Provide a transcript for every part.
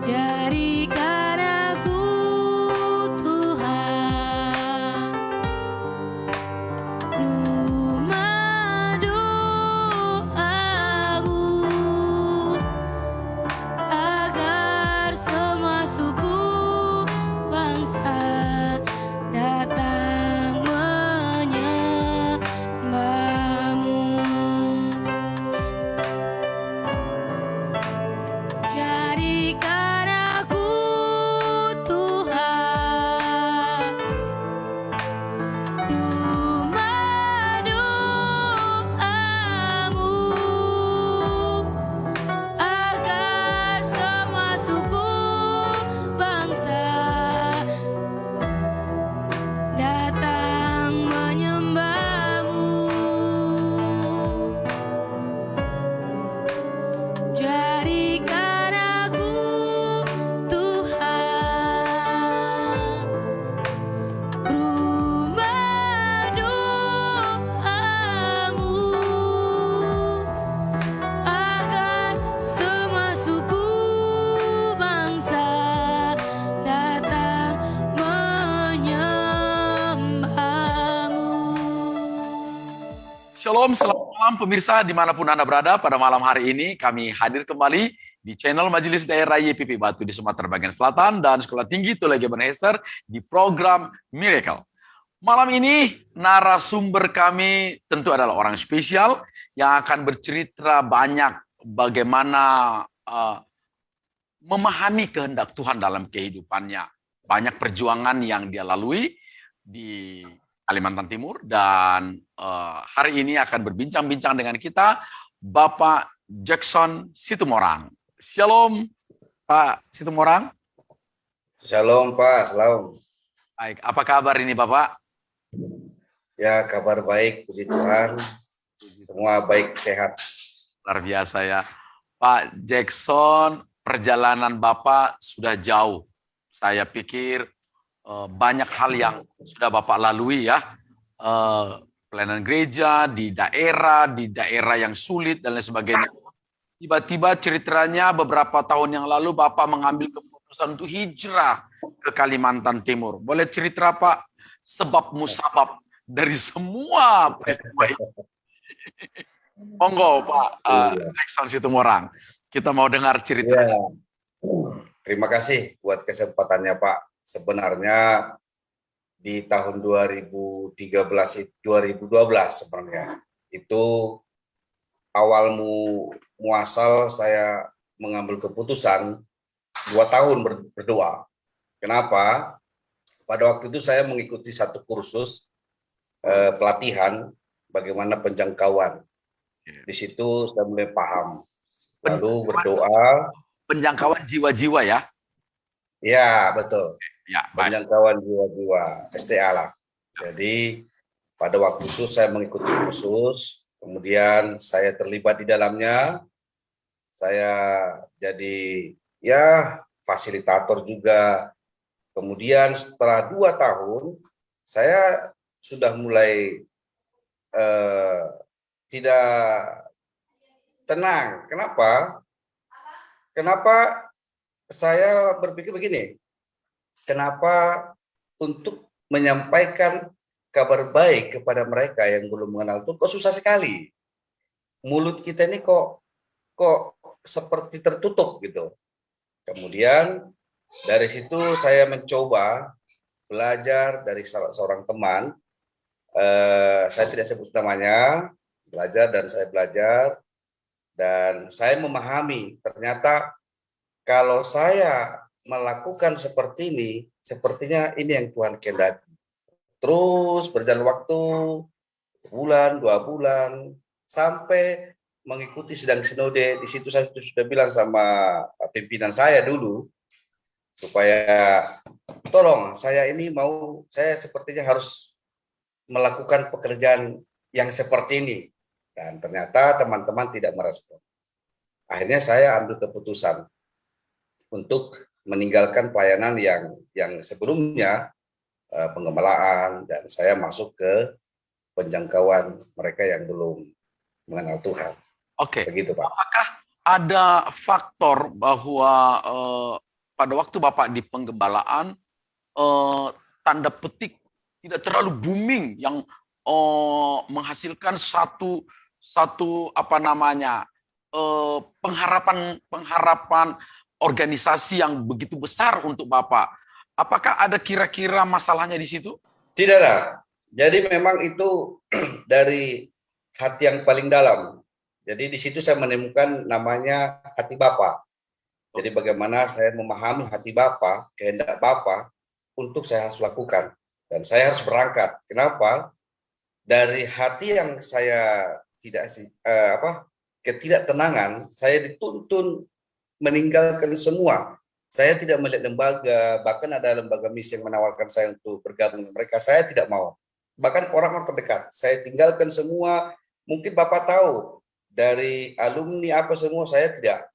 Jadikan aku Tuhan rumah doamu, agar semua suku bangsa datang menyembahmu. Jadikan aku Tuhan rumah doamu, agar semua suku bangsa datang menyembahmu. Jadikan aku Tuhan rumah doamu, agar semua suku bangsa datang menyembahmu. Shalom, selamat malam pemirsa dimanapun Anda berada. Pada malam hari ini kami hadir kembali di channel Majelis Daerah YPP Batu di Sumatera Bagian Selatan dan Sekolah Tinggi Tulai Ebenezer di program Miracle. Malam ini narasumber kami tentu adalah orang spesial yang akan bercerita banyak bagaimana memahami kehendak Tuhan dalam kehidupannya. Banyak perjuangan yang dia lalui di Kalimantan Timur dan hari ini akan berbincang-bincang dengan kita Bapak Jackson Situmorang. Shalom Pak Situmorang. Shalom Pak, shalom. Baik, apa kabar ini Bapak? Ya, kabar baik, puji Tuhan. Semua baik, sehat. Luar biasa ya. Pak Jackson, perjalanan Bapak sudah jauh. Saya pikir banyak hal yang sudah Bapak lalui ya. Pelayanan gereja di daerah yang sulit dan lain sebagainya. Tiba-tiba ceritanya beberapa tahun yang lalu Bapak mengambil keputusan untuk hijrah ke Kalimantan Timur. Boleh cerita Pak sebab musabab dari semua peristiwa ini? Monggo Pak Jackson Situmorang. Kita mau dengar cerita. Ya. Terima kasih buat kesempatannya Pak. Sebenarnya di tahun 2012 sebenarnya itu awal muasal saya mengambil keputusan 2 tahun berdoa. Kenapa? Pada waktu itu saya mengikuti satu kursus pelatihan bagaimana penjangkauan. Di situ saya mulai paham. Lalu berdoa. Penjangkauan jiwa-jiwa ya? Ya, betul. Ya, baik. Penjangkauan jiwa-jiwa, STA lah. Jadi pada waktu itu saya mengikuti kursus, kemudian saya terlibat di dalamnya. Saya jadi ya fasilitator juga. Kemudian setelah 2 tahun, saya sudah mulai tidak tenang. Kenapa? Kenapa saya berpikir begini? Kenapa untuk menyampaikan kabar baik kepada mereka yang belum mengenal Tuhan kok susah sekali? Mulut kita ini kok seperti tertutup gitu. Kemudian dari situ saya mencoba belajar dari seorang teman. Saya tidak sebut namanya. Dan saya memahami ternyata kalau saya melakukan seperti ini, sepertinya ini yang Tuhan kehendaki. Terus berjalan waktu, bulan, 2 bulan, sampai mengikuti sidang sinode. Di situ saya sudah bilang sama pimpinan saya dulu, supaya tolong saya sepertinya harus melakukan pekerjaan yang seperti ini. Dan ternyata teman-teman tidak merespon. Akhirnya saya ambil keputusan untuk meninggalkan pelayanan yang sebelumnya pengembalaan, dan saya masuk ke penjangkauan mereka yang belum mengenal Tuhan. Oke. Begitu Pak. Apakah ada faktor bahwa pada waktu Bapak di penggembalaan, tanda petik tidak terlalu booming yang menghasilkan satu apa namanya pengharapan organisasi yang begitu besar untuk Bapak. Apakah ada kira-kira masalahnya di situ? Tidak ada. Jadi memang itu dari hati yang paling dalam. Jadi di situ saya menemukan namanya hati Bapa. Jadi bagaimana saya memahami hati Bapa, kehendak Bapa untuk saya harus lakukan. Dan saya harus berangkat. Kenapa? Dari hati yang saya ketidaktenangan, saya dituntun meninggalkan semua. Saya tidak melihat lembaga, bahkan ada lembaga misi yang menawarkan saya untuk bergabung dengan mereka, saya tidak mau. Bahkan orang-orang terdekat, saya tinggalkan semua. Mungkin Bapak tahu, dari alumni apa semua, saya tidak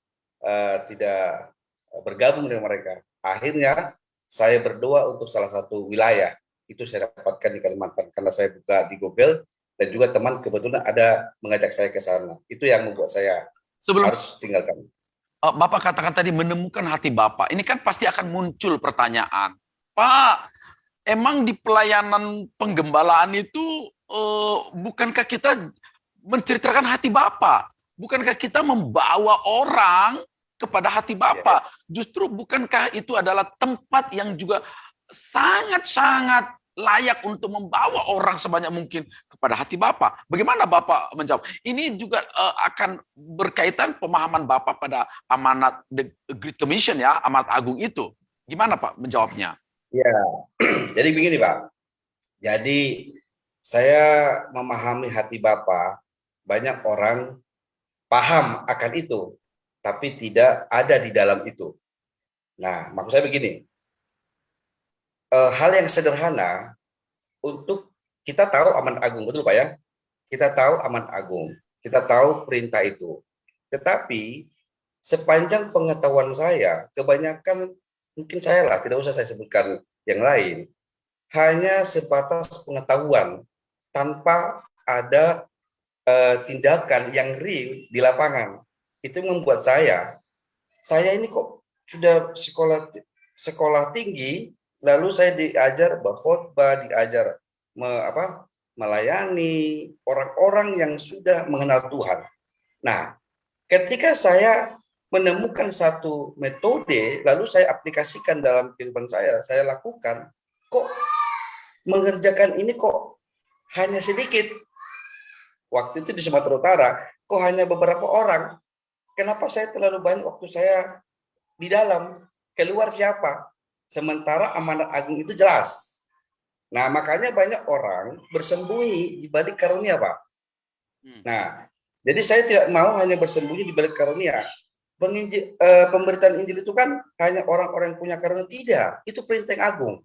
bergabung dengan mereka. Akhirnya, saya berdoa untuk salah satu wilayah. Itu saya dapatkan di Kalimantan, karena saya buka di Google, dan juga teman kebetulan ada mengajak saya ke sana. Itu yang membuat saya harus tinggalkan. Bapak katakan tadi menemukan hati Bapak. Ini kan pasti akan muncul pertanyaan. Pak, emang di pelayanan penggembalaan itu bukankah kita menceritakan hati Bapak? Bukankah kita membawa orang kepada hati Bapak? Justru bukankah itu adalah tempat yang juga sangat-sangat layak untuk membawa orang sebanyak mungkin kepada hati Bapak? Bagaimana Bapak menjawab? Ini juga akan berkaitan pemahaman Bapak pada amanat The Great Commission, ya, amanat agung itu. Gimana Pak menjawabnya? Ya, jadi begini Pak. Jadi saya memahami hati Bapak, banyak orang paham akan itu, tapi tidak ada di dalam itu. Nah, maksud saya begini, hal yang sederhana untuk kita tahu amanat agung, betul Pak ya? Kita tahu amanat agung, kita tahu perintah itu. Tetapi sepanjang pengetahuan saya, kebanyakan mungkin saya lah, tidak usah saya sebutkan yang lain, hanya sebatas pengetahuan tanpa ada tindakan yang real di lapangan. Itu membuat saya ini kok sudah sekolah tinggi, lalu saya diajar berkhotbah, diajar melayani orang-orang yang sudah mengenal Tuhan. Nah, ketika saya menemukan satu metode, lalu saya aplikasikan dalam kehidupan saya lakukan, kok mengerjakan ini kok hanya sedikit. Waktu itu di Sumatera Utara, kok hanya beberapa orang. Kenapa saya terlalu banyak waktu saya di dalam? Keluar siapa? Sementara amanat agung itu jelas. Nah, makanya banyak orang bersembunyi di balik karunia, Pak. Nah, jadi saya tidak mau hanya bersembunyi di balik karunia. Pemberitaan Injil itu kan hanya orang-orang yang punya karunia. Tidak, itu perintah yang agung.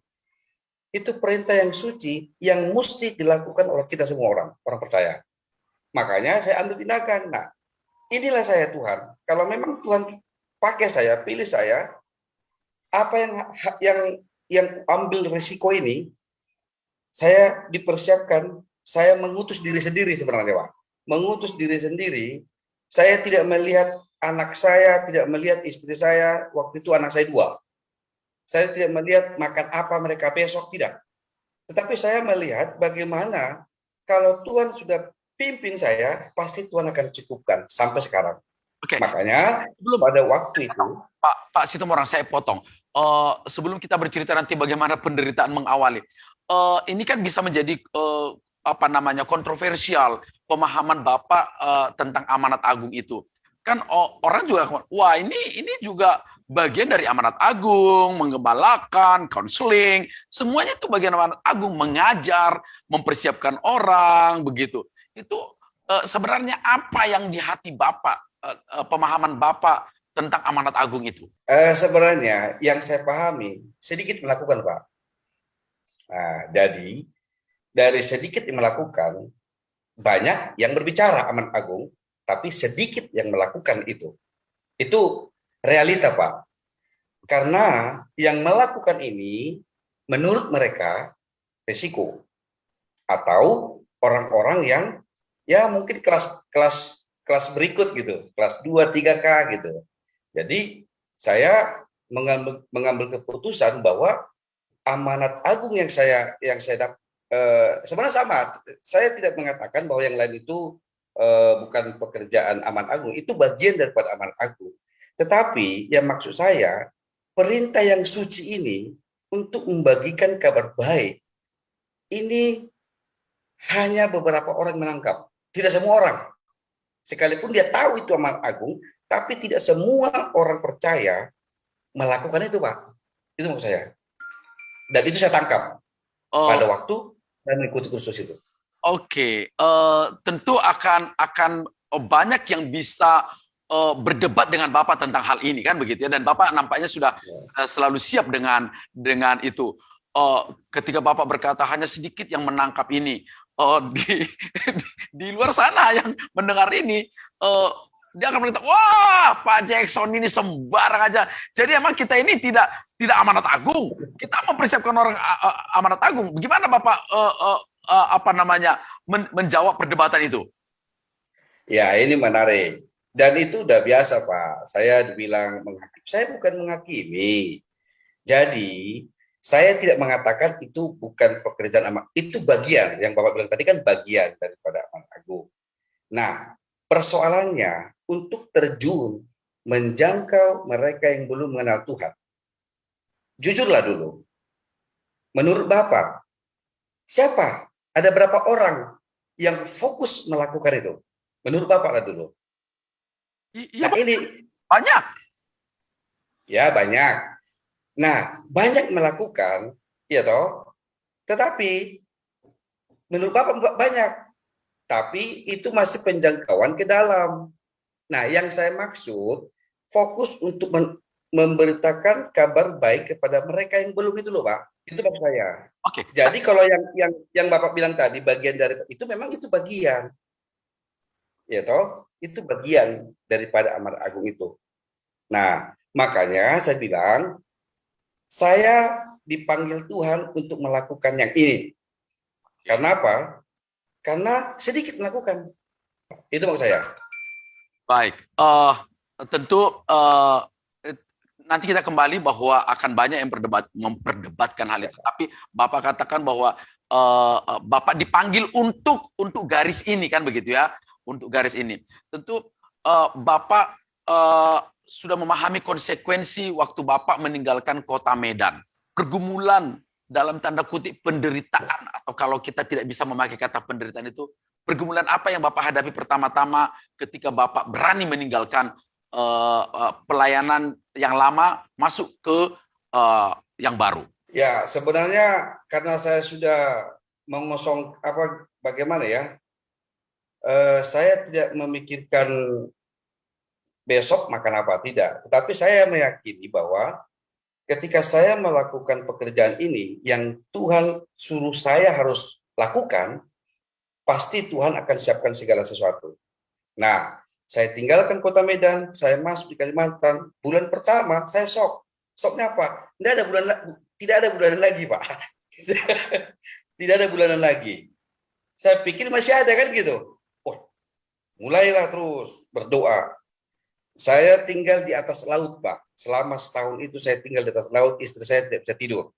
Itu perintah yang suci yang mesti dilakukan oleh kita semua orang percaya. Makanya saya ambil tindakan. Nah, inilah saya Tuhan. Kalau memang Tuhan pakai saya, pilih saya, apa yang ambil risiko ini, saya dipersiapkan, saya mengutus diri sendiri sebenarnya, Pak. Mengutus diri sendiri, saya tidak melihat anak saya, tidak melihat istri saya, waktu itu anak saya 2. Saya tidak melihat makan apa mereka besok, tidak. Tetapi saya melihat bagaimana kalau Tuhan sudah pimpin saya, pasti Tuhan akan cukupkan sampai sekarang. Oke. Makanya pada waktu itu, Pak Situmorang, saya potong. Sebelum kita bercerita nanti bagaimana penderitaan mengawali, ini kan bisa menjadi kontroversial pemahaman Bapak tentang amanat agung itu. Kan orang juga, wah ini juga bagian dari amanat agung, menggembalakan, konseling, semuanya itu bagian amanat agung, mengajar, mempersiapkan orang, begitu. Itu sebenarnya apa yang di hati Bapak, pemahaman Bapak tentang amanat agung itu? Sebenarnya yang saya pahami sedikit melakukan, Pak. Nah, jadi dari sedikit yang melakukan, banyak yang berbicara amanat agung, tapi sedikit yang melakukan itu. Itu realita, Pak. Karena yang melakukan ini menurut mereka risiko, atau orang-orang yang ya mungkin kelas berikut gitu, kelas 2, 3K gitu. Jadi saya mengambil keputusan bahwa amanat agung yang saya sebenarnya sama. Saya tidak mengatakan bahwa yang lain itu bukan pekerjaan amanat agung, itu bagian daripada amanat agung. Tetapi yang maksud saya, perintah yang suci ini untuk membagikan kabar baik, ini hanya beberapa orang menangkap, tidak semua orang. Sekalipun dia tahu itu amanat agung, tapi tidak semua orang percaya melakukan itu, Pak. Itu maksud saya. Dan itu saya tangkap pada waktu saya mengikuti kursus itu. Oke, tentu akan banyak yang bisa berdebat dengan Bapak tentang hal ini kan begitu ya, dan Bapak nampaknya sudah selalu siap dengan itu. Ketika Bapak berkata hanya sedikit yang menangkap ini, di luar sana yang mendengar ini, dia akan berkata, wah Pak Jackson ini sembarang aja. Jadi emang kita ini tidak amanat agung. Kita mempersiapkan orang amanat agung. Bagaimana Bapak menjawab perdebatan itu? Ya, ini menarik. Dan itu udah biasa, Pak. Saya dibilang menghakimi. Saya bukan menghakimi. Jadi, saya tidak mengatakan itu bukan pekerjaan amanat. Itu bagian. Yang Bapak bilang tadi kan bagian daripada amanat agung. Nah, persoalannya untuk terjun menjangkau mereka yang belum mengenal Tuhan. Jujurlah dulu. Menurut Bapak, siapa? Ada berapa orang yang fokus melakukan itu? Menurut Bapak lah dulu. Iya, Nah, ini banyak. ya banyak. Nah, banyak melakukan, ya toh. Tetapi menurut Bapak banyak. Tapi itu masih penjangkauan ke dalam. Nah, yang saya maksud fokus untuk memberitakan kabar baik kepada mereka yang belum itu loh, Pak. Itu maksud saya. Oke. Jadi kalau yang Bapak bilang tadi bagian dari itu memang itu bagian. Ya toh, itu bagian daripada amanat agung itu. Nah, makanya saya bilang saya dipanggil Tuhan untuk melakukan yang ini. Karena apa? Karena sedikit melakukan. Itu maksud saya. Baik, tentu nanti kita kembali bahwa akan banyak yang memperdebatkan hal itu. Tapi Bapak katakan bahwa Bapak dipanggil untuk garis ini kan begitu ya, untuk garis ini. Tentu Bapak sudah memahami konsekuensi waktu Bapak meninggalkan kota Medan. Pergumulan dalam tanda kutip penderitaan, atau kalau kita tidak bisa memakai kata penderitaan itu, pergumulan apa yang Bapak hadapi pertama-tama ketika Bapak berani meninggalkan pelayanan yang lama masuk ke yang baru? Ya, sebenarnya karena saya sudah mengosong bagaimana ya, saya tidak memikirkan besok makan apa, tidak. Tetapi saya meyakini bahwa ketika saya melakukan pekerjaan ini yang Tuhan suruh saya harus lakukan, pasti Tuhan akan siapkan segala sesuatu. Nah, saya tinggalkan kota Medan, saya masuk di Kalimantan. Bulan pertama saya shock. Shocknya apa? Tidak ada bulanan lagi, Pak. Tidak ada bulanan lagi. Saya pikir masih ada kan gitu. Oh, mulailah terus berdoa. Saya tinggal di atas laut, Pak. Selama setahun itu saya tinggal di atas laut, istri saya tidak bisa tidur.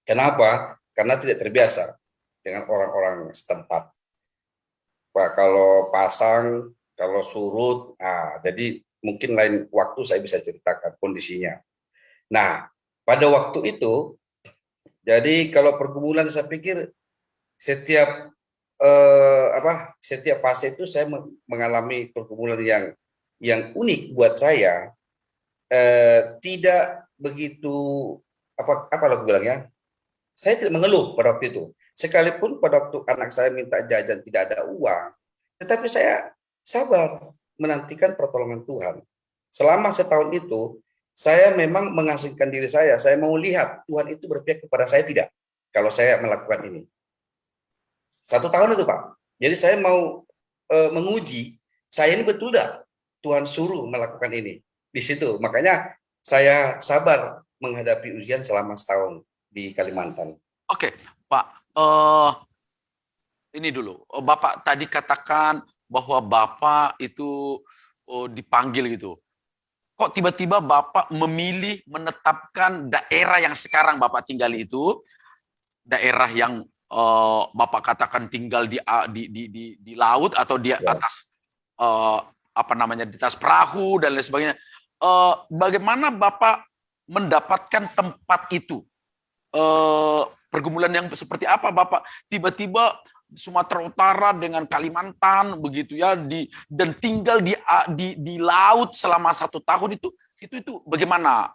Kenapa? Karena tidak terbiasa dengan orang-orang setempat. Pak, kalau pasang, kalau surut, jadi mungkin lain waktu saya bisa ceritakan kondisinya. Nah, pada waktu itu, jadi kalau pergumulan saya pikir setiap fase itu saya mengalami pergumulan yang unik buat saya, tidak begitu apa aku bilangnya, saya tidak mengeluh pada waktu itu. Sekalipun pada waktu anak saya minta jajan tidak ada uang, tetapi saya sabar menantikan pertolongan Tuhan. Selama setahun itu, saya memang mengasingkan diri saya mau lihat Tuhan itu berpihak kepada saya tidak, kalau saya melakukan ini. 1 tahun itu, Pak. Jadi saya mau menguji, saya ini betul tidak Tuhan suruh melakukan ini. Di situ, makanya saya sabar menghadapi ujian selama setahun di Kalimantan. Oke, Pak. Ini dulu, Bapak tadi katakan bahwa Bapak itu dipanggil gitu. kok tiba-tiba Bapak memilih menetapkan daerah yang sekarang Bapak tinggal itu, daerah yang Bapak katakan tinggal di laut atau di atas apa namanya, di atas perahu dan lain sebagainya. Bagaimana Bapak mendapatkan tempat itu? Pergumulan yang seperti apa Bapak tiba-tiba Sumatera Utara dengan Kalimantan begitu ya, dan tinggal di laut selama 1 tahun itu bagaimana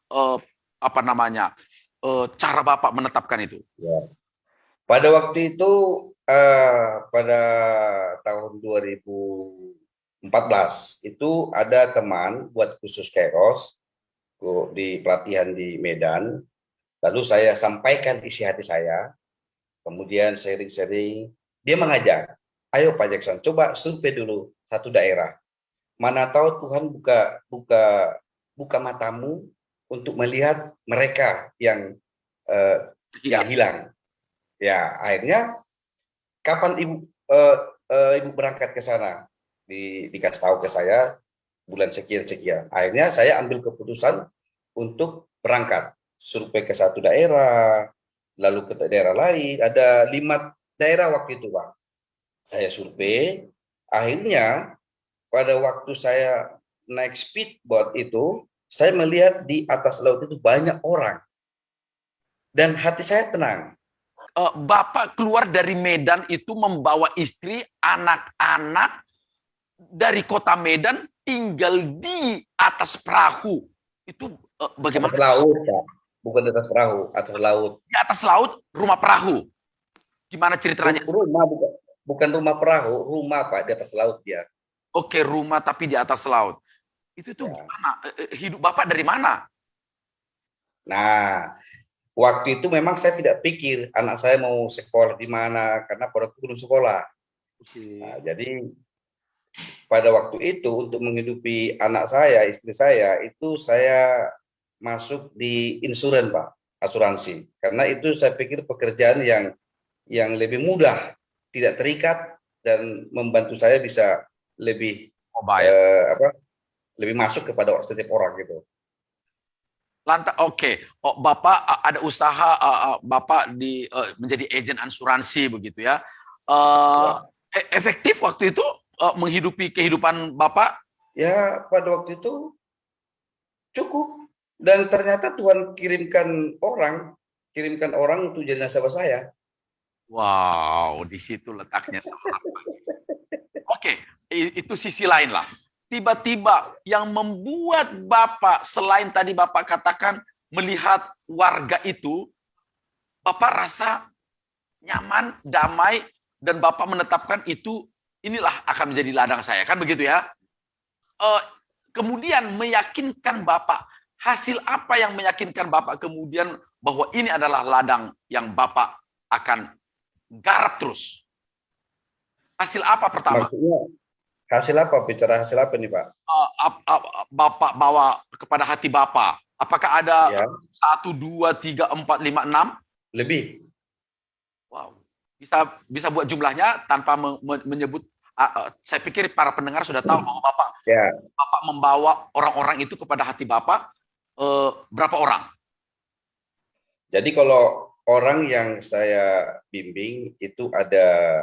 apa namanya cara Bapak menetapkan itu? Ya. Pada waktu itu pada tahun 2014 itu ada teman buat khusus Keros di pelatihan di Medan. Lalu saya sampaikan isi hati saya, kemudian sharing-sharing. Dia mengajak, ayo Pak Jackson, coba survei dulu satu daerah. Mana tahu Tuhan buka matamu untuk melihat mereka yang hilang. Ya, akhirnya kapan ibu berangkat ke sana? Dikasih tahu ke saya bulan sekian. Akhirnya saya ambil keputusan untuk berangkat. Survei ke satu daerah, lalu ke daerah lain, ada 5 daerah waktu itu Pak. Saya survei, akhirnya pada waktu saya naik speedboat itu, saya melihat di atas laut itu banyak orang. Dan hati saya tenang. Bapak keluar dari Medan itu membawa istri, anak-anak dari kota Medan tinggal di atas perahu. Itu bagaimana? Atas laut, Pak. Bukan di atas perahu, atas laut. Di atas laut, rumah perahu. Gimana ceritanya? Rumah, bukan rumah perahu, rumah Pak, di atas laut dia. Oke, rumah tapi di atas laut. Itu tuh gimana? Hidup Bapak dari mana? Nah, waktu itu memang saya tidak pikir anak saya mau sekolah di mana, karena pada waktu belum sekolah. Nah, jadi pada waktu itu untuk menghidupi anak saya, istri saya, itu saya masuk di insuran Pak, asuransi. Karena itu saya pikir pekerjaan yang lebih mudah, tidak terikat, dan membantu saya bisa lebih lebih masuk kepada setiap orang gitu. Lantas, oke. Bapak ada usaha, Bapak menjadi agen asuransi begitu ya. Efektif waktu itu menghidupi kehidupan Bapak? Ya, pada waktu itu cukup. Dan ternyata Tuhan kirimkan orang untuk jadi nasabah saya. Wow, di situ letaknya. Oke, itu sisi lain lah. Tiba-tiba yang membuat Bapak, selain tadi Bapak katakan melihat warga itu, Bapak rasa nyaman, damai, dan Bapak menetapkan itu, inilah akan menjadi ladang saya, kan begitu ya? Kemudian meyakinkan Bapak, hasil apa yang meyakinkan Bapak kemudian bahwa ini adalah ladang yang Bapak akan garap terus? Hasil apa pertama? Maksudnya, hasil apa? Bicara hasil apa nih Pak? Bapak bawa kepada hati Bapak. Apakah ada 1, 2, 3, 4, 5, 6? Lebih. Wow. Bisa buat jumlahnya tanpa menyebut. Saya pikir para pendengar sudah tahu bahwa Bapak membawa orang-orang itu kepada hati Bapak. Berapa orang? Jadi kalau orang yang saya bimbing itu ada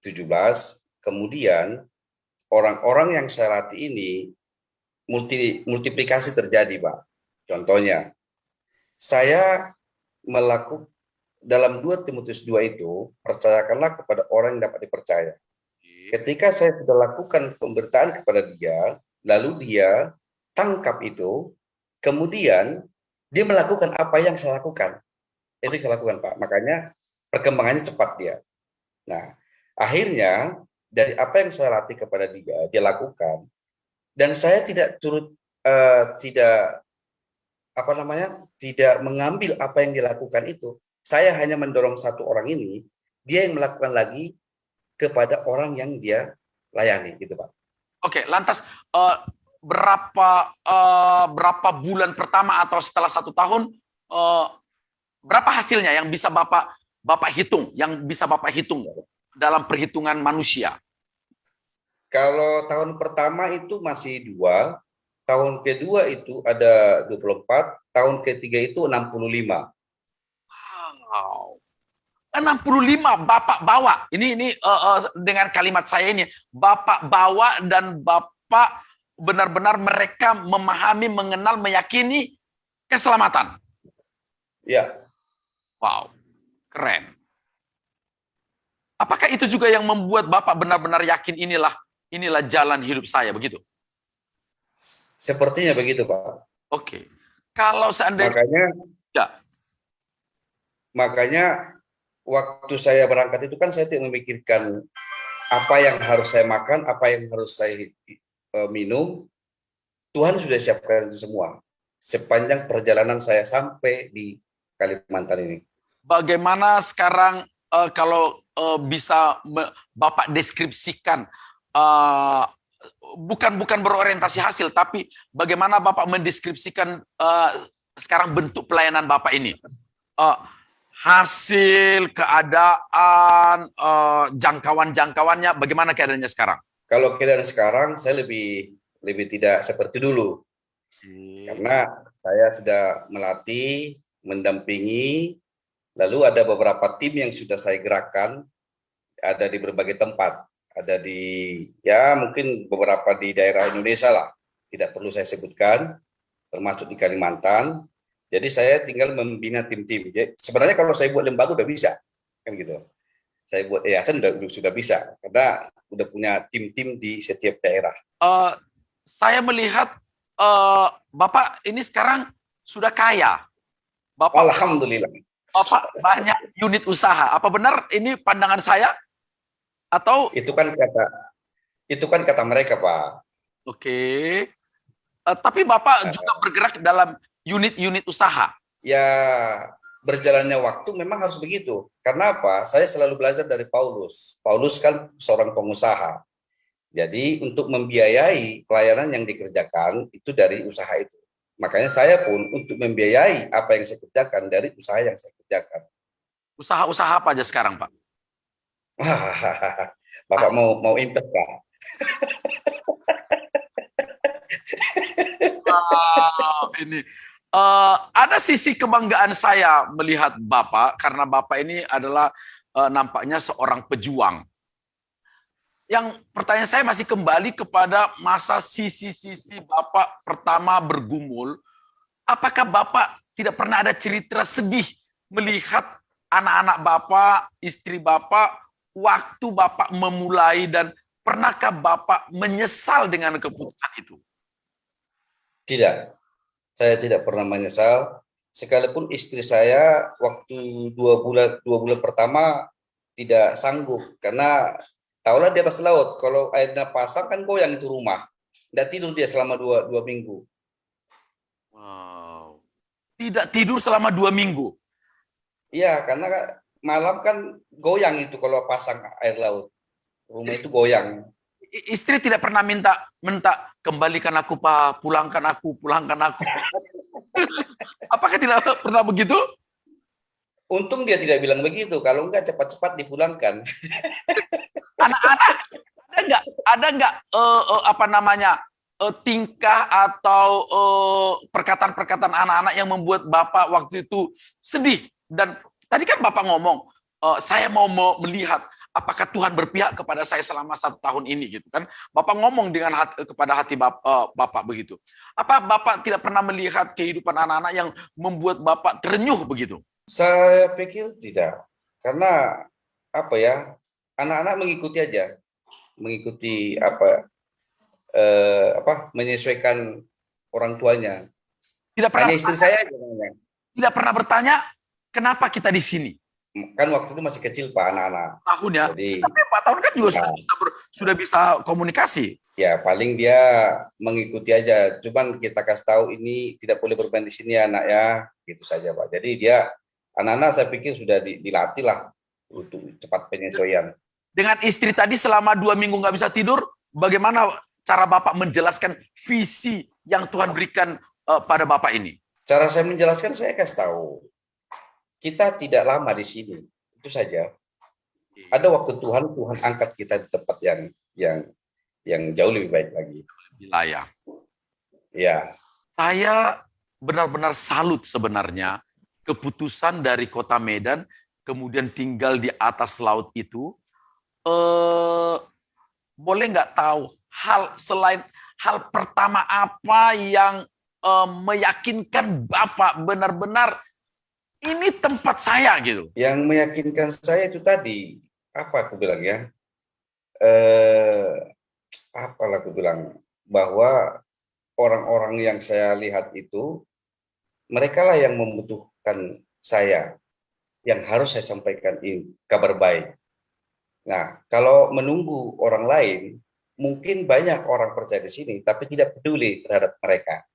17, kemudian orang-orang yang saya latih ini multiplikasi terjadi, Pak. Contohnya, saya melakukan dalam 2 Timotius 2 itu, percayakanlah kepada orang yang dapat dipercaya. Ketika saya sudah lakukan pemberitaan kepada dia, lalu dia tangkap itu, kemudian dia melakukan apa yang saya lakukan. Itu yang saya lakukan, Pak. Makanya perkembangannya cepat dia. Nah, akhirnya dari apa yang saya latih kepada dia, dia lakukan. Dan saya tidak tidak mengambil apa yang dilakukan itu. Saya hanya mendorong satu orang ini, dia yang melakukan lagi kepada orang yang dia layani, gitu Pak. Oke, lantas berapa bulan pertama atau setelah 1 tahun, berapa hasilnya yang bisa Bapak hitung, dalam perhitungan manusia? Kalau tahun pertama itu masih 2, tahun kedua itu ada 24, tahun ketiga itu 65. Wow. 65 Bapak bawa. Ini dengan kalimat saya ini, Bapak bawa dan Bapak benar-benar mereka memahami, mengenal, meyakini keselamatan. Ya, Wow, keren. Apakah itu juga yang membuat Bapak benar-benar yakin inilah jalan hidup saya, begitu? sepertinya begitu, Pak. Oke. Kalau seandainya ya, Makanya waktu saya berangkat itu kan saya tidak memikirkan apa yang harus saya makan, apa yang harus saya minum. Tuhan sudah siapkan itu semua sepanjang perjalanan saya sampai di Kalimantan ini. bagaimana sekarang kalau bisa Bapak deskripsikan, bukan berorientasi hasil, tapi bagaimana Bapak mendeskripsikan sekarang bentuk pelayanan Bapak ini? Hasil, keadaan, jangkauan-jangkauannya, bagaimana keadaannya sekarang? Kalau keadaan sekarang saya lebih tidak seperti dulu, karena saya sudah melatih, mendampingi, lalu ada beberapa tim yang sudah saya gerakkan, ada di berbagai tempat, ada di mungkin beberapa di daerah Indonesia lah, tidak perlu saya sebutkan, termasuk di Kalimantan. Jadi saya tinggal membina tim-tim. Sebenarnya kalau saya buat lembaga udah bisa, kan gitu. Saya buat yayasan sudah bisa, karena udah punya tim-tim di setiap daerah. Saya melihat Bapak ini sekarang sudah kaya. Bapak, Alhamdulillah. Bapak banyak unit usaha. Apa benar ini pandangan saya? Atau Itu kan kata mereka, Pak. Oke. Tapi Bapak juga bergerak dalam unit-unit usaha. Ya, berjalannya waktu memang harus begitu. Karena apa? Saya selalu belajar dari Paulus. Paulus kan seorang pengusaha. Jadi untuk membiayai pelayanan yang dikerjakan itu dari usaha itu. Makanya saya pun untuk membiayai apa yang saya kerjakan dari usaha yang saya kerjakan. Usaha-usaha apa aja sekarang, Pak? Bapak mau invest, Pak? Ini ada sisi kebanggaan saya melihat Bapak, karena Bapak ini adalah nampaknya seorang pejuang. Yang pertanyaan saya masih kembali kepada masa sisi-sisi Bapak pertama bergumul. Apakah Bapak tidak pernah ada cerita sedih melihat anak-anak Bapak, istri Bapak, waktu Bapak memulai, dan pernahkah Bapak menyesal dengan keputusan itu? Tidak, saya tidak pernah menyesal. Sekalipun istri saya waktu 2 bulan pertama tidak sanggup, karena tahulah di atas laut, kalau airnya pasang kan goyang itu rumah. Tidak tidur dia selama dua minggu. Wow. Tidak tidur selama 2 minggu? Iya, karena malam kan goyang itu kalau pasang air laut. Rumah itu goyang. Istri tidak pernah minta kembalikan aku, Pak, pulangkan aku. Apakah tidak pernah begitu? Untung dia tidak bilang begitu, kalau enggak cepat-cepat dipulangkan. Anak-anak ada nggak tingkah atau perkataan-perkataan anak-anak yang membuat Bapak waktu itu sedih? Dan tadi kan Bapak ngomong, saya mau melihat apakah Tuhan berpihak kepada saya selama 1 tahun ini, gitu kan? Bapak ngomong dengan kepada hati Bapak begitu. Apa Bapak tidak pernah melihat kehidupan anak-anak yang membuat Bapak terenyuh begitu? Saya pikir tidak, karena anak-anak mengikuti aja, mengikuti menyesuaikan orang tuanya. Tidak pernah. Hanya istri saya aja. Tidak pernah bertanya kenapa kita di sini. Kan waktu itu masih kecil, Pak, anak-anak. Tahun ya. Jadi, tapi 4 tahun kan juga sudah bisa komunikasi. Ya, paling dia mengikuti aja. Cuman kita kasih tahu ini tidak boleh bermain di sini, anak ya, gitu saja, Pak. Jadi dia anak-anak saya pikir sudah dilatih lah untuk cepat penyesuaian. Dengan istri tadi selama 2 minggu nggak bisa tidur, bagaimana cara Bapak menjelaskan visi yang Tuhan berikan pada Bapak ini? Cara saya menjelaskan, saya kasih tahu, kita tidak lama di sini, itu saja. Ada waktu Tuhan angkat kita di tempat yang jauh lebih baik lagi. Lebih layak. Ya, Saya benar-benar salut sebenarnya keputusan dari Kota Medan kemudian tinggal di atas laut itu. Eh, boleh nggak tahu hal pertama apa yang meyakinkan Bapak benar-benar ini tempat saya gitu. yang meyakinkan saya itu tadi, apa aku bilang ya, eh, apalah aku bilang, bahwa orang-orang yang saya lihat itu, mereka lah yang membutuhkan saya, yang harus saya sampaikan ini, kabar baik. Nah, kalau menunggu orang lain, mungkin banyak orang percaya di sini, tapi tidak peduli terhadap mereka.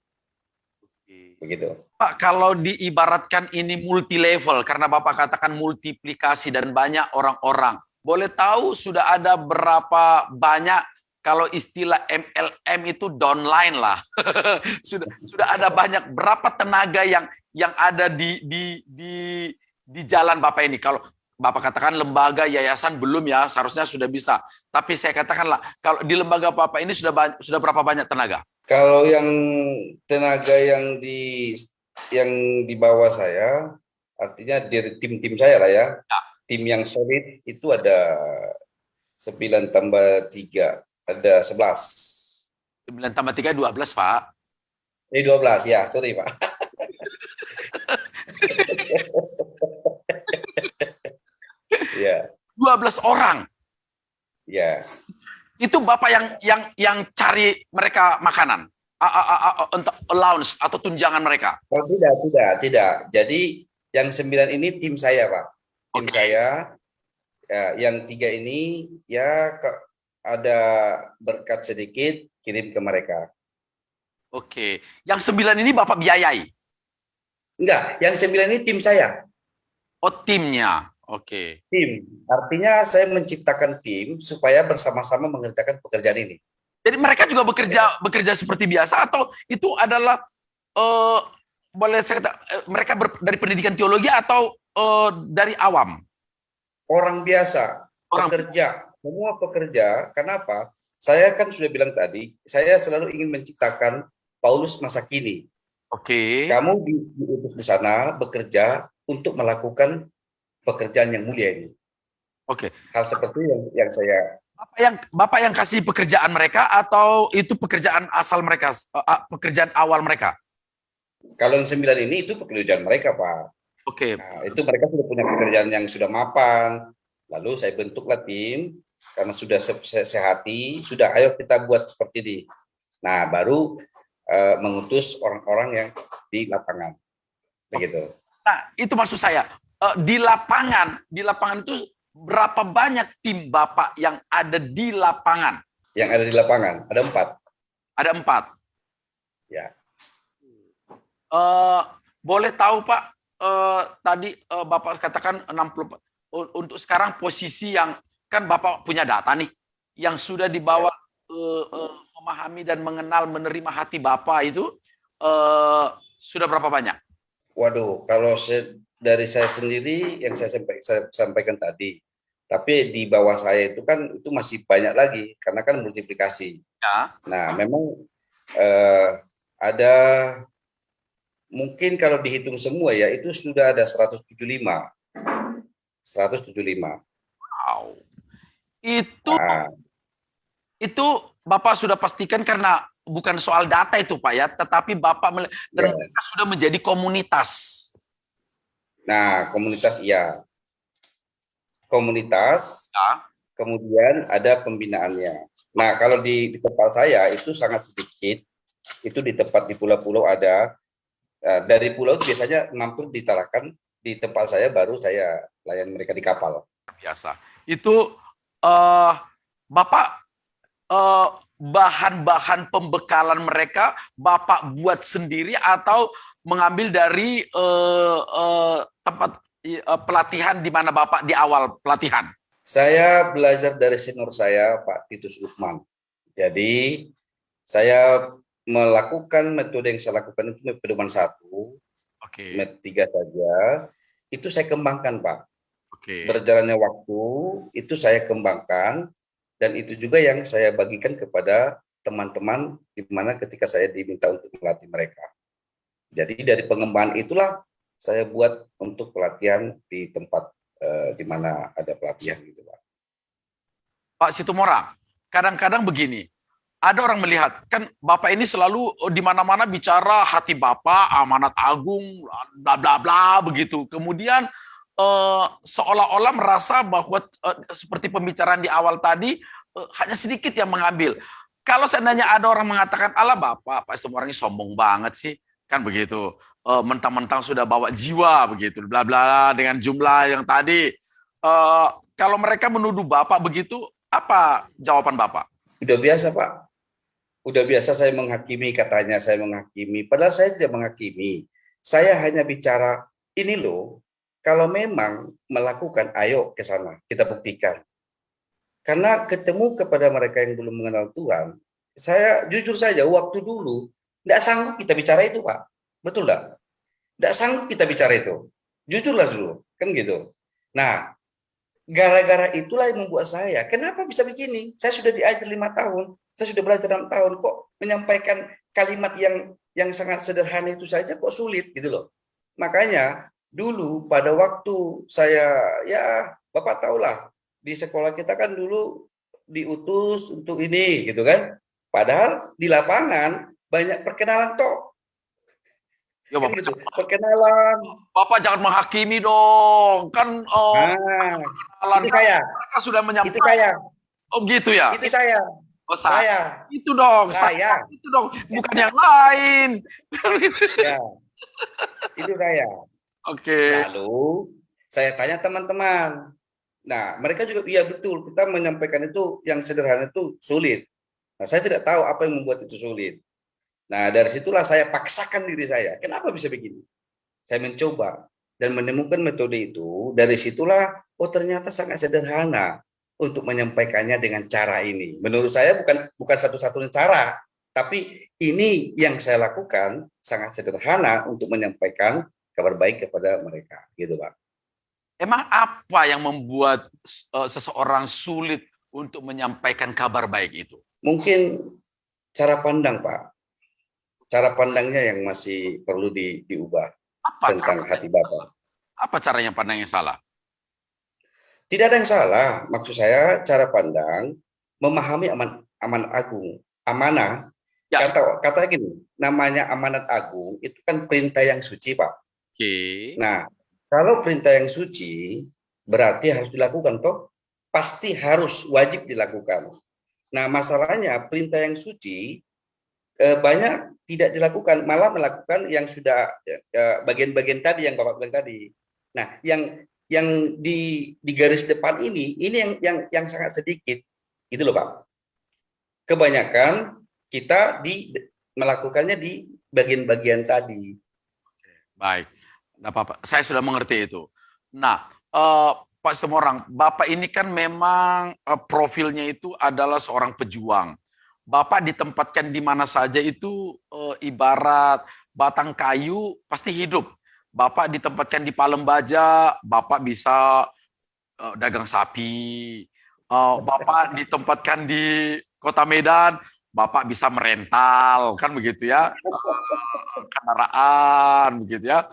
Begitu. Pak, kalau diibaratkan ini multi level, karena Bapak katakan multiplikasi dan banyak orang-orang, boleh tahu sudah ada berapa banyak, kalau istilah MLM itu downline lah, sudah ada banyak berapa tenaga yang ada di jalan Bapak ini. Kalau Bapak katakan lembaga yayasan belum ya, seharusnya sudah bisa. Tapi saya katakanlah kalau di lembaga Bapak ini sudah berapa banyak tenaga? Kalau yang tenaga yang di bawah saya, artinya dari tim-tim saya lah ya, tim yang solid itu ada 9 tambah 3, ada 11. 9 tambah 3, 12, Pak. Ini 12, ya, sorry Pak. Ya, 12 orang. ya. Itu Bapak yang cari mereka makanan untuk allowance atau tunjangan mereka. Oh, tidak. Jadi yang 9 ini tim saya, Pak. Tim saya, ya, yang 3 ini ya ada berkat sedikit kirim ke mereka. Oke. Yang 9 ini Bapak biayai? Enggak, yang 9 ini tim saya. Oh, timnya. Oke. Tim. Artinya saya menciptakan tim supaya bersama-sama mengerjakan pekerjaan ini. Jadi mereka juga bekerja seperti biasa atau itu adalah boleh saya kata mereka dari pendidikan teologi atau dari awam? Orang biasa, Orang pekerja, semua pekerja. Kenapa? Saya kan sudah bilang tadi, saya selalu ingin menciptakan Paulus masa kini. Oke. Kamu diutus di sana bekerja untuk melakukan pekerjaan yang mulia ini. Oke. Hal seperti yang saya. Bapak yang kasih pekerjaan mereka atau itu pekerjaan asal mereka, pekerjaan awal mereka? Kalau yang 9 ini itu pekerjaan mereka, Pak. Oke. Nah, itu mereka sudah punya pekerjaan yang sudah mapan. Lalu saya bentuklah tim karena sudah sehati, sudah ayo kita buat seperti ini. Nah, baru mengutus orang-orang yang di lapangan. Begitu. Nah, itu maksud saya. Di lapangan itu berapa banyak tim Bapak yang ada di lapangan? Yang ada di lapangan ada 4. Ada 4. Ya. Boleh tahu Pak, tadi Bapak katakan 60. Untuk sekarang posisi yang kan Bapak punya data nih, yang sudah dibawa memahami dan mengenal menerima hati Bapak itu sudah berapa banyak? Waduh, kalau dari saya sendiri yang saya sampaikan tadi, tapi di bawah saya itu kan itu masih banyak lagi karena kan multiplikasi. Ya. Nah, memang ada mungkin kalau dihitung semua ya itu sudah ada 175. 175. Wow. Nah, Itu Bapak sudah pastikan karena bukan soal data itu Pak ya, tetapi Bapak mereka sudah menjadi komunitas. nah, komunitas iya. Komunitas, Ya. kemudian ada pembinaannya. Nah, kalau di tempat saya itu sangat sedikit. Itu di tempat di pulau-pulau ada. Dari pulau itu biasanya mampir ditarakan di tempat saya, baru saya layan mereka di kapal. Biasa. Itu Bapak bahan-bahan pembekalan mereka Bapak buat sendiri atau mengambil dari tempat pelatihan di mana Bapak di awal pelatihan? Saya belajar dari senior saya, Pak Titus Lukman. Jadi saya melakukan metode yang saya lakukan itu pedoman 1, metode 3 saja. Itu saya kembangkan, Pak. Berjalannya waktu itu saya kembangkan dan itu juga yang saya bagikan kepada teman-teman di mana ketika saya diminta untuk melatih mereka. Jadi dari pengembangan itulah saya buat untuk pelatihan di tempat di mana ada pelatihan gitu, Pak. Pak Situmorang, kadang-kadang begini, ada orang melihat, kan Bapak ini selalu di mana-mana bicara hati Bapak, amanat agung, bla bla bla begitu. Kemudian seolah-olah merasa bahwa seperti pembicaraan di awal tadi, hanya sedikit yang mengambil. Kalau seandainya ada orang mengatakan, ala Bapak, Pak Situmorang ini sombong banget sih, kan begitu. Mentang-mentang sudah bawa jiwa begitu, bla bla dengan jumlah yang tadi. Kalau mereka menuduh Bapak begitu, apa jawaban Bapak? Udah biasa, Pak. Udah biasa saya menghakimi, katanya saya menghakimi. Padahal saya tidak menghakimi. Saya hanya bicara, ini loh, kalau memang melakukan, ayo ke sana, kita buktikan. Karena ketemu kepada mereka yang belum mengenal Tuhan, saya jujur saja, waktu dulu, tidak sanggup kita bicara itu, Pak. Betul tidak? Tidak sanggup kita bicara itu. Jujurlah dulu, kan gitu. Nah, gara-gara itulah yang membuat saya, kenapa bisa begini? Saya sudah diajar 5 tahun, saya sudah belajar 6 tahun, kok menyampaikan kalimat yang sangat sederhana itu saja kok sulit gitu loh. Makanya dulu pada waktu saya, ya Bapak tahulah, di sekolah kita kan dulu diutus untuk ini gitu kan. Padahal di lapangan banyak perkenalan toh. Ya, Kan Bapak, gitu, perkenalan. Bapak jangan menghakimi dong. Kan Nah, kenalan itu kan saya. mereka sudah Itu menyampaikan. saya. Oh gitu ya? Itu saya. Oh, Saya. itu dong. Saya. Itu dong. Bukan yang lain. Ya, itu saya. Oke. Lalu saya tanya teman-teman. Nah, mereka juga, iya betul, kita menyampaikan itu yang sederhana itu sulit. Nah, saya tidak tahu apa yang membuat itu sulit. Nah, dari situlah saya paksakan diri saya. Kenapa bisa begini? Saya mencoba dan menemukan metode itu. Dari situlah, oh ternyata sangat sederhana untuk menyampaikannya dengan cara ini. Menurut saya bukan satu-satunya cara, tapi ini yang saya lakukan sangat sederhana untuk menyampaikan kabar baik kepada mereka, gitu, Pak. Emang apa yang membuat seseorang sulit untuk menyampaikan kabar baik itu? Mungkin cara pandang, Pak. Cara pandangnya yang masih perlu diubah Apa tentang hati Bapak. Apa caranya pandang yang salah? Tidak ada yang salah. Maksud saya cara pandang memahami amanat agung. Amanah, Ya. kata gini, namanya amanat agung itu kan perintah yang suci, Pak. Oke. Nah, kalau perintah yang suci berarti harus dilakukan, toh? Pasti harus, wajib dilakukan. Nah, masalahnya perintah yang suci banyak tidak dilakukan, malah melakukan yang sudah bagian-bagian tadi yang Bapak bilang tadi. Nah, yang di garis depan ini yang sangat sedikit, gitu loh Pak. Kebanyakan kita melakukannya di bagian-bagian tadi. Baik, nah, Bapak, saya sudah mengerti itu. Nah, Pak Situmorang, Bapak ini kan memang profilnya itu adalah seorang pejuang. Bapak ditempatkan di mana saja itu ibarat batang kayu pasti hidup. Bapak ditempatkan di Palem Baja, Bapak bisa dagang sapi. Bapak ditempatkan di Kota Medan, Bapak bisa merental, kan begitu ya, kendaraan, begitu ya.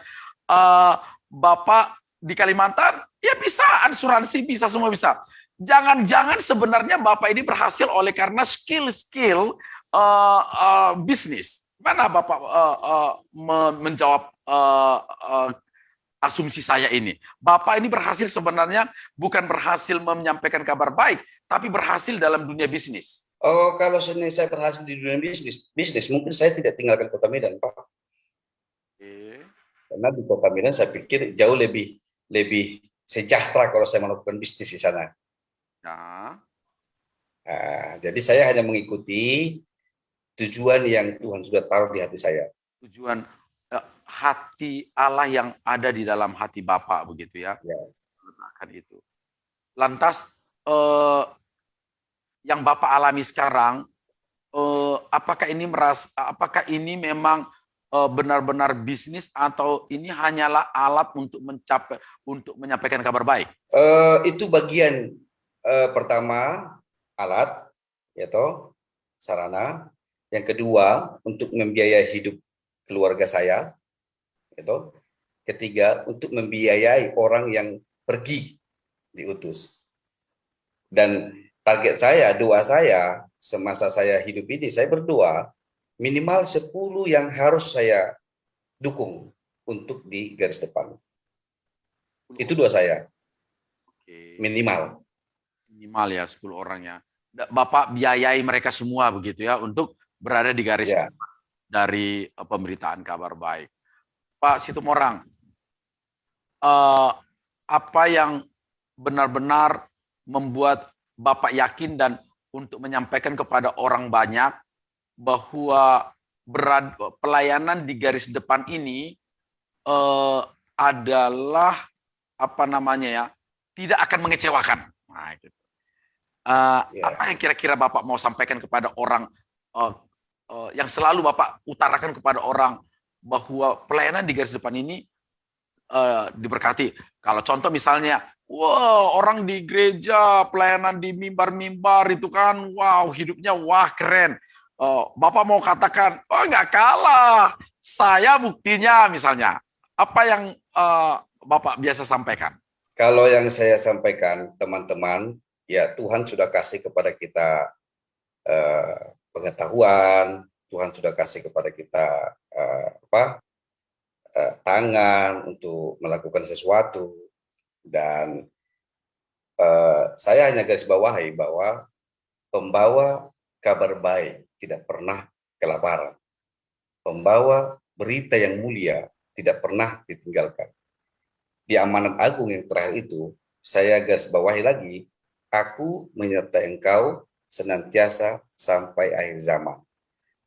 Bapak di Kalimantan, ya bisa asuransi, bisa semua bisa. Jangan-jangan sebenarnya Bapak ini berhasil oleh karena skill-skill bisnis. Mana Bapak menjawab asumsi saya ini? Bapak ini berhasil sebenarnya bukan berhasil menyampaikan kabar baik, tapi berhasil dalam dunia bisnis. Oh, kalau saya berhasil di dunia bisnis, mungkin saya tidak tinggalkan Kota Medan, Pak. Karena di Kota Medan saya pikir jauh lebih sejahtera kalau saya melakukan bisnis di sana. Ya. Nah, jadi saya hanya mengikuti tujuan yang Tuhan sudah taruh di hati saya. Tujuan hati Allah yang ada di dalam hati Bapak, begitu ya. Ya. Letakkan itu. Lantas yang Bapak alami sekarang, apakah ini memang benar-benar bisnis atau ini hanyalah alat untuk menyampaikan kabar baik? Itu bagian pertama, alat, ya toh. sarana. Yang kedua, untuk membiayai hidup keluarga saya. Gitu. Ketiga, untuk membiayai orang yang pergi diutus. Dan target saya, doa saya, semasa saya hidup ini, saya berdoa, minimal 10 yang harus saya dukung untuk di garis depan. Itu doa saya, Oke. minimal. Minimal ya 10 orang ya. Bapak biayai mereka semua begitu ya untuk berada di garis Ya. depan dari pemberitaan kabar baik. Pak Situmorang, apa yang benar-benar membuat Bapak yakin dan untuk menyampaikan kepada orang banyak bahwa pelayanan di garis depan ini adalah apa namanya ya, tidak akan mengecewakan. Nah, gitu. Apa yang kira-kira Bapak mau sampaikan kepada orang yang selalu Bapak utarakan kepada orang bahwa pelayanan di garis depan ini diberkati. Kalau contoh misalnya, wow, orang di gereja pelayanan di mimbar-mimbar itu kan, wow, hidupnya wah keren. Bapak mau katakan, oh nggak kalah, saya buktinya misalnya. Apa yang Bapak biasa sampaikan? Kalau yang saya sampaikan, teman-teman, ya Tuhan sudah kasih kepada kita pengetahuan, Tuhan sudah kasih kepada kita tangan untuk melakukan sesuatu, dan saya hanya garis bawahi bahwa pembawa kabar baik tidak pernah kelaparan, pembawa berita yang mulia tidak pernah ditinggalkan. Di amanat agung yang terakhir itu, saya garis bawahi lagi, aku menyertai engkau senantiasa sampai akhir zaman.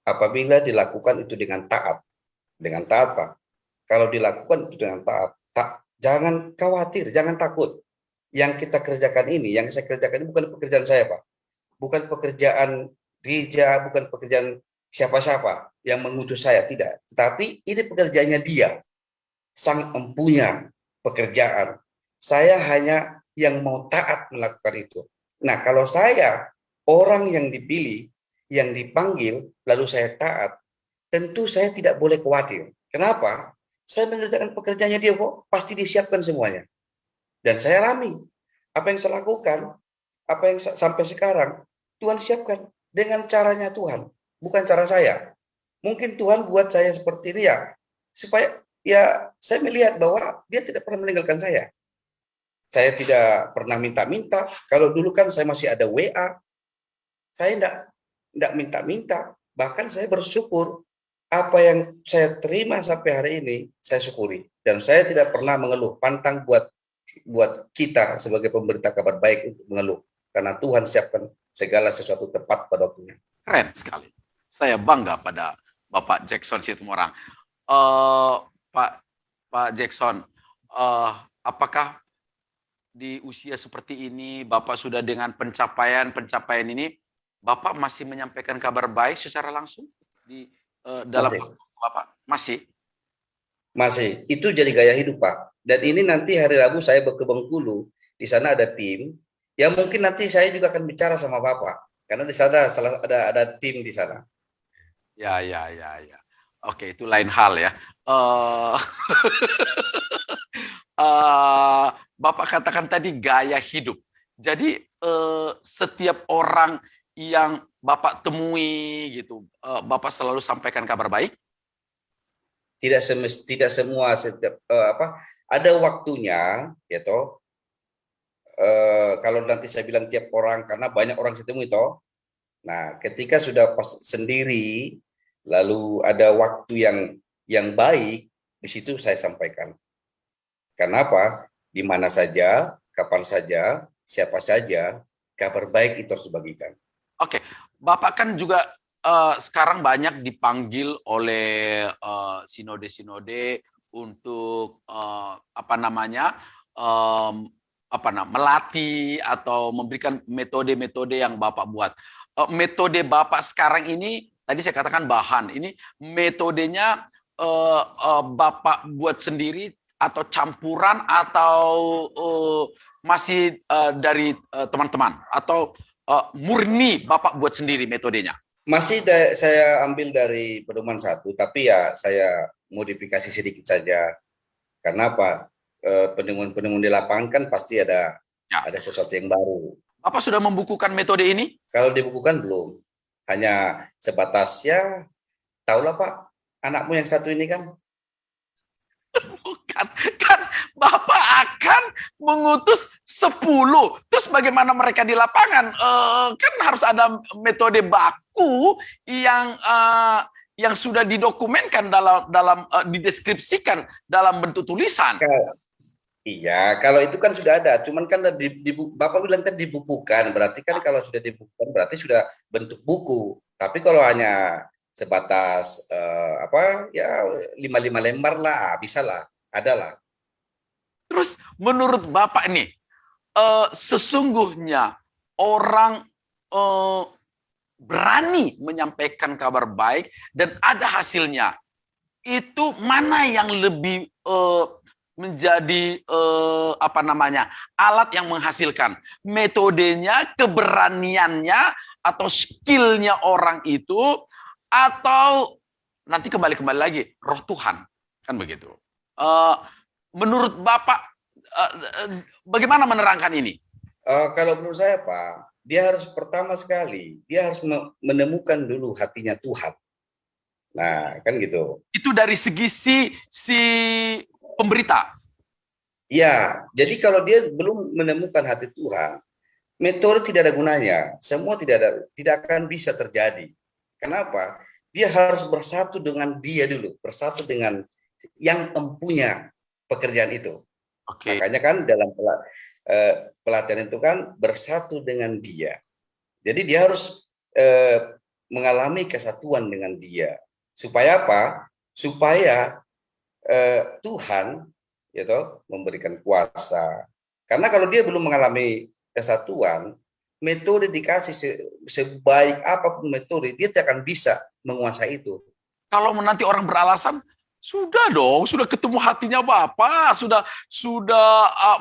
Apabila dilakukan itu dengan taat Pak. Kalau dilakukan itu dengan taat, jangan khawatir, jangan takut. Yang kita kerjakan ini, yang saya kerjakan ini bukan pekerjaan saya, Pak. Bukan pekerjaan gereja, bukan pekerjaan siapa-siapa yang mengutus saya, tidak. Tetapi ini pekerjaannya Dia, Sang Empunya pekerjaan. Saya hanya yang mau taat melakukan itu. Nah, kalau saya orang yang dipilih, yang dipanggil, lalu saya taat, tentu saya tidak boleh khawatir. Kenapa? Saya mengerjakan pekerjaannya Dia kok, pasti disiapkan semuanya. Dan saya alami apa yang saya lakukan, apa yang sampai sekarang, Tuhan siapkan dengan caranya Tuhan, bukan cara saya. Mungkin Tuhan buat saya seperti ini ya, supaya ya saya melihat bahwa Dia tidak pernah meninggalkan saya. Saya tidak pernah minta-minta. Kalau dulu kan saya masih ada WA, saya tidak minta-minta. Bahkan saya bersyukur apa yang saya terima sampai hari ini, saya syukuri. Dan saya tidak pernah mengeluh, pantang buat kita sebagai pemberita kabar baik untuk mengeluh. Karena Tuhan siapkan segala sesuatu tepat pada waktunya. Keren sekali. Saya bangga pada Bapak Jackson Situmorang. Pak Jackson, apakah di usia seperti ini, Bapak sudah dengan pencapaian ini, Bapak masih menyampaikan kabar baik secara langsung di dalam Bapak? Masih? Masih. Itu jadi gaya hidup, Pak. Dan ini nanti hari Rabu saya ke Bengkulu. Di sana ada tim. Ya mungkin nanti saya juga akan bicara sama Bapak. Karena di sana ada tim di sana. Ya. Oke, itu lain hal ya. Bapak katakan tadi gaya hidup. Jadi setiap orang yang Bapak temui gitu, Bapak selalu sampaikan kabar baik? Tidak semua ada waktunya, ya toh. Kalau nanti saya bilang tiap orang, karena banyak orang saya temui toh. Nah, ketika sudah pas sendiri, lalu ada waktu yang baik, di situ saya sampaikan. Kenapa? Di mana saja, kapan saja, siapa saja, kabar baik itu harus dibagikan. Oke, Bapak kan juga sekarang banyak dipanggil oleh sinode-sinode untuk melatih atau memberikan metode-metode yang Bapak buat. Metode Bapak sekarang ini, tadi saya katakan bahan, ini metodenya Bapak buat sendiri atau campuran atau masih dari teman-teman atau murni Bapak buat sendiri metodenya? Saya ambil dari pedoman 1, tapi ya saya modifikasi sedikit saja. Karena apa? Penemuan-penemuan di lapangan kan pasti ada Ya. sesuatu yang baru. Bapak sudah membukukan metode ini? Kalau dibukukan belum, hanya sebatas ya, tahulah Pak, anakmu yang satu ini kan. Bukan, kan Bapak akan mengutus 10. Terus bagaimana mereka di lapangan? Kan harus ada metode baku yang sudah didokumenkan dideskripsikan dalam bentuk tulisan. Iya, kalau itu kan sudah ada. Cuman kan Bapak bilang tadi dibukukan, berarti kan kalau sudah dibukukan berarti sudah bentuk buku. Tapi kalau hanya sebatas ya 5 lembar lah, bisa lah, ada lah. Terus menurut Bapak nih, sesungguhnya orang berani menyampaikan kabar baik dan ada hasilnya, itu mana yang lebih menjadi alat yang menghasilkan? Metodenya, keberaniannya, atau skillnya orang itu, atau nanti kembali lagi roh Tuhan, kan begitu? Menurut Bapak, bagaimana menerangkan ini? Kalau menurut saya Pak, dia harus pertama sekali, dia harus menemukan dulu hatinya Tuhan. Nah, kan gitu. Itu dari segi si pemberita. Ya, jadi kalau dia belum menemukan hati Tuhan, metode tidak ada gunanya. Semua tidak akan bisa terjadi. Kenapa? Dia harus bersatu dengan dia dulu, bersatu dengan yang empunya pekerjaan itu. Oke. Makanya kan dalam pelatihan itu kan bersatu dengan dia. Jadi dia harus mengalami kesatuan dengan dia. Supaya apa? Supaya Tuhan memberikan kuasa. Karena kalau dia belum mengalami kesatuan, metode dikasih sebaik apapun metode, dia tidak akan bisa menguasai itu. Kalau nanti orang beralasan, sudah dong, sudah ketemu hatinya Bapak, sudah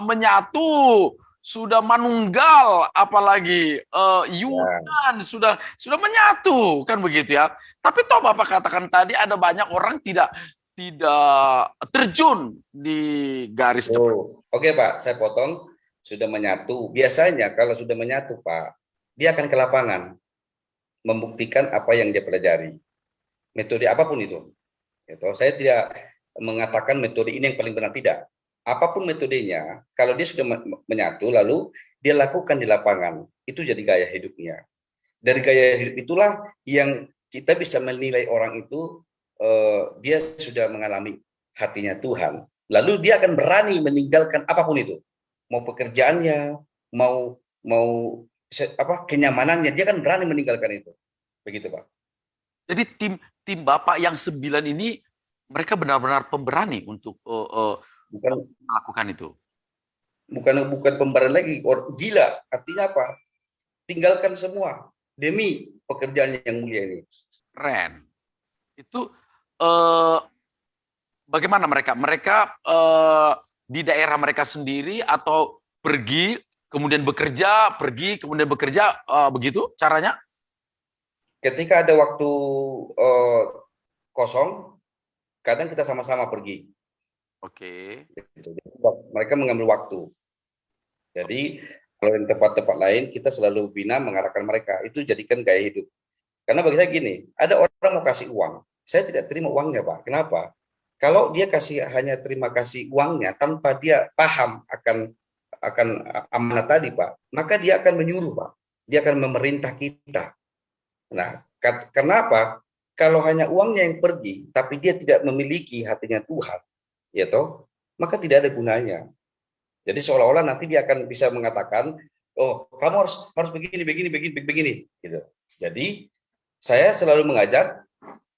menyatu, sudah manunggal, apalagi Yunan sudah menyatu, kan begitu ya. Tapi toh Bapak katakan tadi ada banyak orang tidak terjun di garis depan. Oke Pak, saya potong. Sudah menyatu. Biasanya kalau sudah menyatu Pak, dia akan ke lapangan membuktikan apa yang dia pelajari. Metode apapun itu. Saya tidak mengatakan metode ini yang paling benar, tidak. Apapun metodenya, kalau dia sudah menyatu lalu dia lakukan di lapangan, itu jadi gaya hidupnya. Dari gaya hidup itulah yang kita bisa menilai orang itu dia sudah mengalami hatinya Tuhan. Lalu dia akan berani meninggalkan apapun itu. Mau pekerjaannya, mau kenyamanannya, dia akan berani meninggalkan itu. Begitu Pak. Jadi tim Bapak yang 9 ini, mereka benar-benar pemberani untuk melakukan itu. Bukan pemberani lagi, gila. Artinya apa? Tinggalkan semua demi pekerjaan yang mulia ini. Keren. Itu bagaimana mereka? Mereka di daerah mereka sendiri atau pergi kemudian bekerja, begitu caranya? Ketika ada waktu kosong, kadang kita sama-sama pergi. Oke. Mereka mengambil waktu. Jadi kalau di tempat-tempat lain kita selalu bina mengarahkan mereka. Itu jadikan gaya hidup. Karena bagi saya gini, ada orang mau kasih uang, saya tidak terima uangnya Pak. Kenapa? Kalau dia hanya terima kasih uangnya tanpa dia paham akan amanat tadi Pak, maka dia akan menyuruh Pak. Dia akan memerintah kita. Nah, kenapa? Kalau hanya uangnya yang pergi, tapi dia tidak memiliki hatinya Tuhan, maka tidak ada gunanya. Jadi seolah-olah nanti dia akan bisa mengatakan, oh kamu harus begini, gitu. Jadi saya selalu mengajak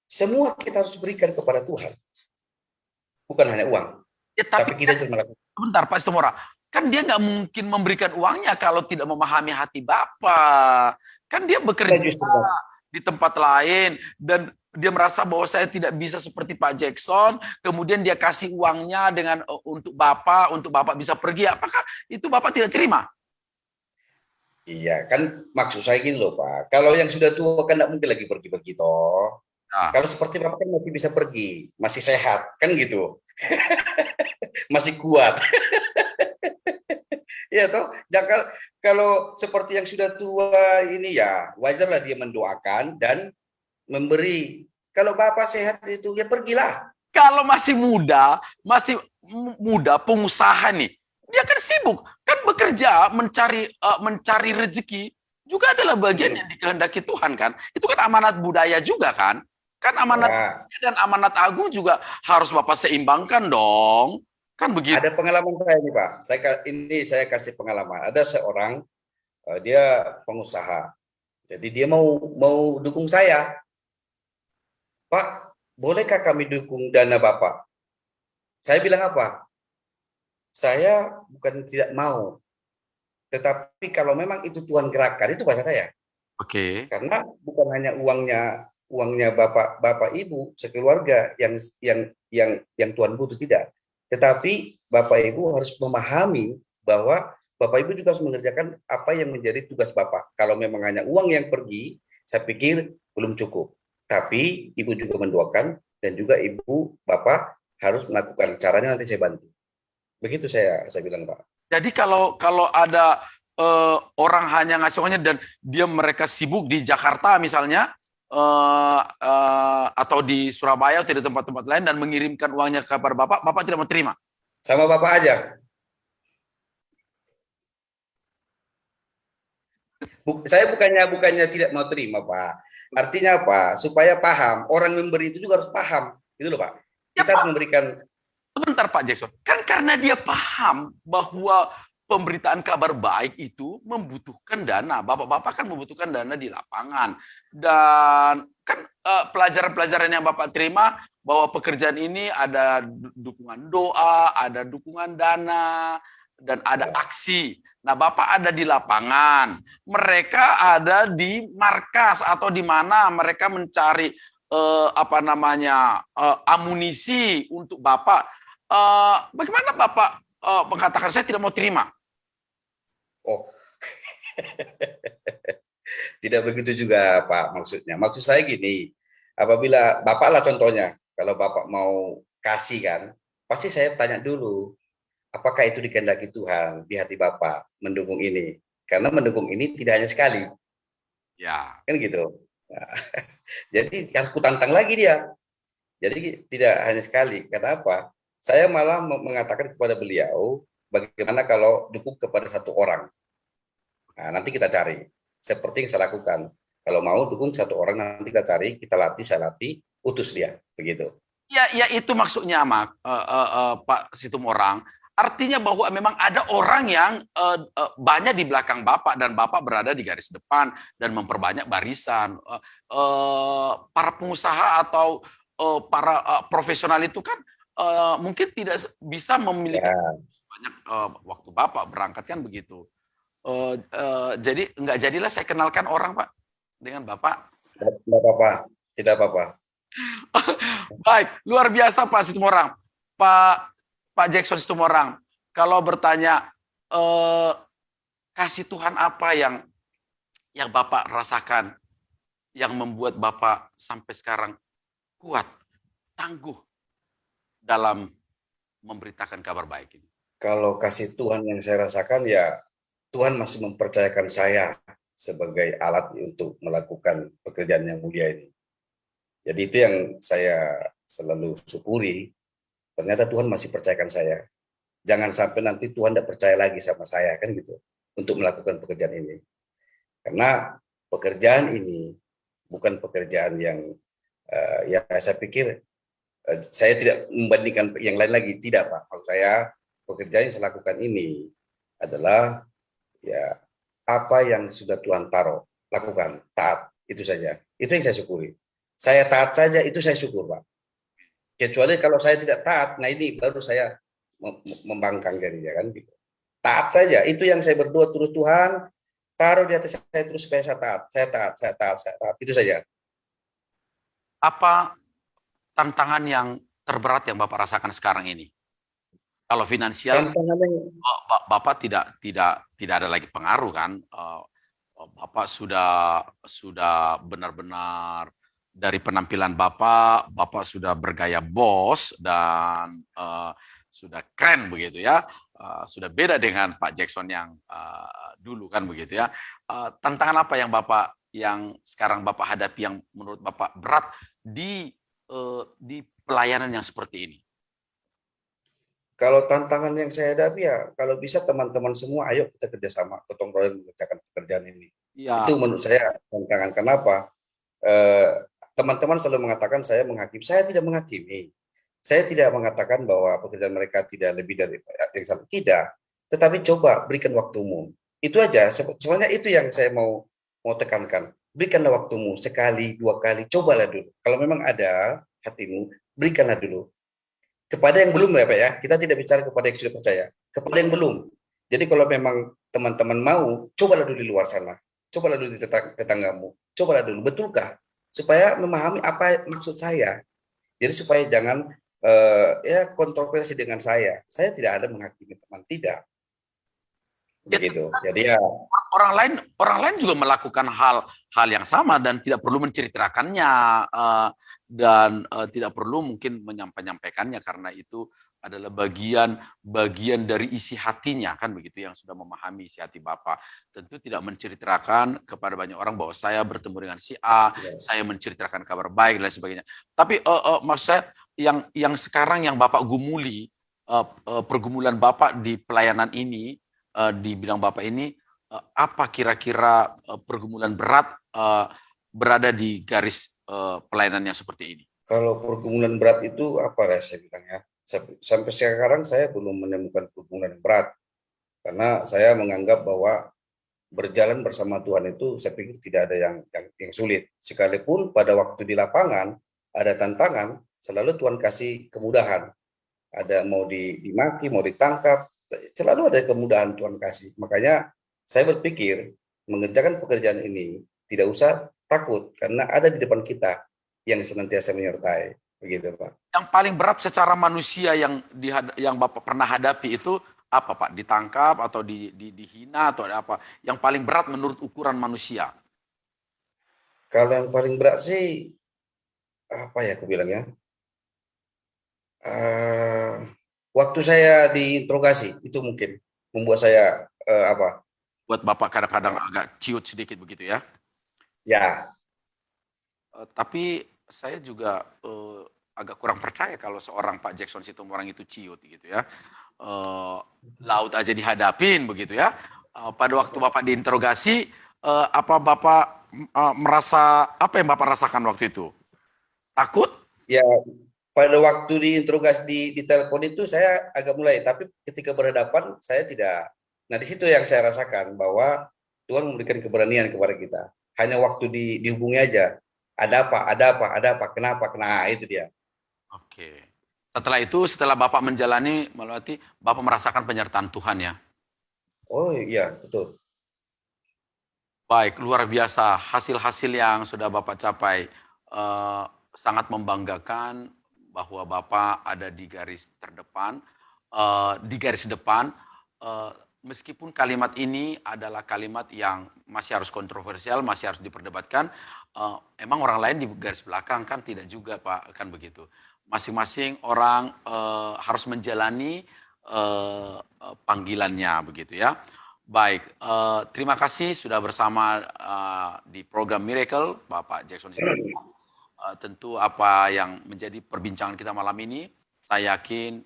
semua kita harus berikan kepada Tuhan, bukan hanya uang. Ya, tapi kita harus melakukan. Sebentar Pak Situmorang, kan dia nggak mungkin memberikan uangnya kalau tidak memahami hati Bapak. Kan dia bekerja di tempat lain dan dia merasa bahwa saya tidak bisa seperti Pak Jackson, kemudian dia kasih uangnya untuk Bapak bisa pergi. Apakah itu Bapak tidak terima? Iya, kan maksud saya gini loh Pak. Kalau yang sudah tua kan nggak mungkin lagi pergi-pergi toh. Nah, Kalau seperti Bapak kan masih bisa pergi, masih sehat, kan gitu. Masih kuat. Iya toh, jangan kalau seperti yang sudah tua ini ya wajarlah dia mendoakan dan memberi. Kalau Bapak sehat itu ya pergilah. kalau masih muda pengusaha nih, dia kan sibuk, kan bekerja mencari rezeki juga adalah bagian yang dikehendaki Tuhan kan. Itu kan amanat budaya juga kan. Kan amanat Ya, dan amanat agung juga harus Bapak seimbangkan dong. Kan begitu. ada pengalaman saya nih Pak. Ini saya kasih pengalaman. Ada seorang dia pengusaha. Jadi dia mau dukung saya. Pak, bolehkah kami dukung dana Bapak? Saya bilang apa? Saya bukan tidak mau, tetapi kalau memang itu Tuhan gerakkan, itu bahasa saya. Oke. Karena bukan hanya uangnya Bapak Ibu sekeluarga yang Tuhan butuh, tidak. Tetapi Bapak Ibu harus memahami bahwa Bapak Ibu juga harus mengerjakan apa yang menjadi tugas Bapak. Kalau memang hanya uang yang pergi, saya pikir belum cukup. Tapi Ibu juga mendoakan dan juga Ibu Bapak harus melakukan, caranya nanti saya bantu. Begitu saya bilang Pak. Jadi kalau ada orang hanya ngasih uangnya dan mereka sibuk di Jakarta misalnya atau di Surabaya atau di tempat-tempat lain dan mengirimkan uangnya kepada Bapak, Bapak tidak mau terima. Sama Bapak aja. Saya bukannya tidak mau terima Pak. Artinya apa? Supaya paham. Orang memberi itu juga harus paham. Gitu loh Pak. Ya, Kita harus Pak, memberikan. sebentar Pak Jackson. Kan karena dia paham bahwa pemberitaan kabar baik itu membutuhkan dana. Bapak-bapak kan membutuhkan dana di lapangan. Dan kan pelajaran-pelajaran yang Bapak terima bahwa pekerjaan ini ada dukungan doa, ada dukungan dana, dan ada aksi. Nah, Bapak ada di lapangan. Mereka ada di markas atau di mana mereka mencari amunisi untuk Bapak. Bagaimana Bapak mengatakan saya tidak mau terima? Oh, tidak begitu juga Pak maksudnya. Maksud saya gini, apabila Bapak lah contohnya, kalau Bapak mau kasih kan, pasti saya tanya dulu, apakah itu dikehendaki Tuhan di hati Bapak mendukung ini? Karena mendukung ini tidak hanya sekali, Ya. kan gitu. Nah, jadi harus kutantang lagi dia. Jadi tidak hanya sekali. Karena apa? Saya malah mengatakan kepada beliau, bagaimana kalau dukung kepada satu orang. Nah, nanti kita cari. Seperti yang saya lakukan. Kalau mau dukung satu orang, nanti kita cari, kita latih, saya latih, utus dia. Begitu. Ya itu maksudnya, Pak Situmorang. Artinya bahwa memang ada orang yang banyak di belakang Bapak dan Bapak berada di garis depan dan memperbanyak barisan. Para pengusaha atau para profesional itu kan mungkin tidak bisa memiliki banyak waktu Bapak berangkat kan begitu. Jadi nggak jadilah saya kenalkan orang Pak dengan Bapak. Tidak apa-apa, tidak apa-apa. Baik, luar biasa Pak Situmorang. Pak Jackson Situmorang, kalau bertanya kasih Tuhan apa yang Bapak rasakan yang membuat Bapak sampai sekarang kuat, tangguh dalam memberitakan kabar baik ini? Kalau kasih Tuhan yang saya rasakan, ya Tuhan masih mempercayakan saya sebagai alat untuk melakukan pekerjaan yang mulia ini. Jadi itu yang saya selalu syukuri. Ternyata Tuhan masih percayakan saya. Jangan sampai nanti Tuhan tidak percaya lagi sama saya, kan gitu, untuk melakukan pekerjaan ini. Karena pekerjaan ini bukan pekerjaan yang ya saya pikir saya tidak membandingkan yang lain lagi, tidak Pak. Maksud saya pekerjaan yang saya lakukan ini adalah ya apa yang sudah Tuhan taruh, lakukan, taat, itu saja. Itu yang saya syukuri. Saya taat saja, itu saya syukur Pak. Kecuali kalau saya tidak taat, nah ini baru saya membangkang dirinya kan gitu. Taat saja, itu yang saya berdoa terus, Tuhan taruh di hati saya terus supaya saya taat, itu saja. Apa tantangan yang terberat yang Bapak rasakan sekarang ini? Kalau finansial, Tantangannya Bapak tidak ada lagi pengaruh kan? Bapak sudah benar-benar dari penampilan Bapak sudah bergaya bos dan sudah keren begitu ya. Sudah beda dengan Pak Jackson yang dulu kan begitu ya. Tantangan apa yang sekarang Bapak hadapi yang menurut Bapak berat di pelayanan yang seperti ini? Kalau tantangan yang saya hadapi ya, kalau bisa teman-teman semua, ayo kita kerjasama, gotong royong mengerjakan pekerjaan ini. Ya, Itu menurut saya tantangan. Kenapa? Teman-teman selalu mengatakan saya menghakimi. Saya tidak menghakimi. Saya tidak mengatakan bahwa pekerjaan mereka tidak lebih dari yang sama. Tidak. Tetapi coba berikan waktumu. Itu aja. Sebenarnya itu yang saya mau tekankan. Berikanlah waktumu sekali, dua kali. Cobalah dulu. Kalau memang ada hatimu, berikanlah dulu. Kepada yang belum ya Pak ya, kita tidak bicara kepada yang sudah percaya, kepada yang belum. Jadi kalau memang teman-teman mau, cobalah dulu di luar sana, cobalah dulu di tetanggamu, cobalah dulu, betulkah? Supaya memahami apa maksud saya. Jadi supaya jangan ya kontroversi dengan saya tidak ada menghakimi teman, tidak. Begitu. Jadi ya orang lain juga melakukan hal yang sama dan tidak perlu menceritakannya dan tidak perlu mungkin menyampaikannya karena itu adalah bagian dari isi hatinya kan begitu yang sudah memahami isi hati Bapak. Tentu tidak menceritakan kepada banyak orang bahwa saya bertemu dengan si A, saya menceritakan kabar baik dan sebagainya. Tapi maksud saya yang sekarang yang Bapak gumuli pergumulan Bapak di pelayanan ini di bidang Bapak ini apa kira-kira pergumulan berat berada di garis pelayanan yang seperti ini? kalau pergumulan berat itu apa ya saya bilang ya. Sampai sekarang saya belum menemukan pergumulan berat karena saya menganggap bahwa berjalan bersama Tuhan itu saya pikir tidak ada yang sulit. Sekalipun pada waktu di lapangan ada tantangan, selalu Tuhan kasih kemudahan. Ada mau dimaki, mau ditangkap, selalu ada kemudahan Tuhan kasih. Makanya saya berpikir mengerjakan pekerjaan ini tidak usah takut karena ada di depan kita yang senantiasa menyertai. Begitu Pak. Yang paling berat secara manusia yang Bapak pernah hadapi itu apa Pak? Ditangkap atau dihina atau ada apa? Yang paling berat menurut ukuran manusia? Kalau yang paling berat sih apa ya aku bilang ya, waktu saya diinterogasi itu mungkin membuat saya apa? Buat Bapak kadang-kadang agak ciut sedikit begitu ya? Ya, Tapi saya juga agak kurang percaya kalau seorang Pak Jackson Situmorang itu ciut gitu ya. Laut aja dihadapin begitu ya. Pada waktu Bapak diinterogasi, apa Bapak merasa apa yang Bapak rasakan waktu itu? Takut? ya pada waktu diinterogasi di telepon itu saya agak mulai, tapi ketika berhadapan saya tidak. Nah di situ yang saya rasakan bahwa Tuhan memberikan keberanian kepada kita. Hanya waktu dihubungi aja. Ada apa? Ada apa? Ada apa? Kenapa? Nah itu dia. Oke. Setelah itu, setelah Bapak menjalani, melewati, Bapak merasakan penyertaan Tuhan ya. Oh iya betul. Baik, luar biasa. Hasil-hasil yang sudah Bapak capai sangat membanggakan bahwa Bapak ada di garis terdepan, di garis depan. Meskipun kalimat ini adalah kalimat yang masih harus kontroversial, masih harus diperdebatkan. Emang orang lain di garis belakang kan tidak juga Pak, kan begitu. Masing-masing orang harus menjalani panggilannya begitu ya. Baik, terima kasih sudah bersama di program Miracle, Bapak Jackson Situmorang. Tentu apa yang menjadi perbincangan kita malam ini, saya yakin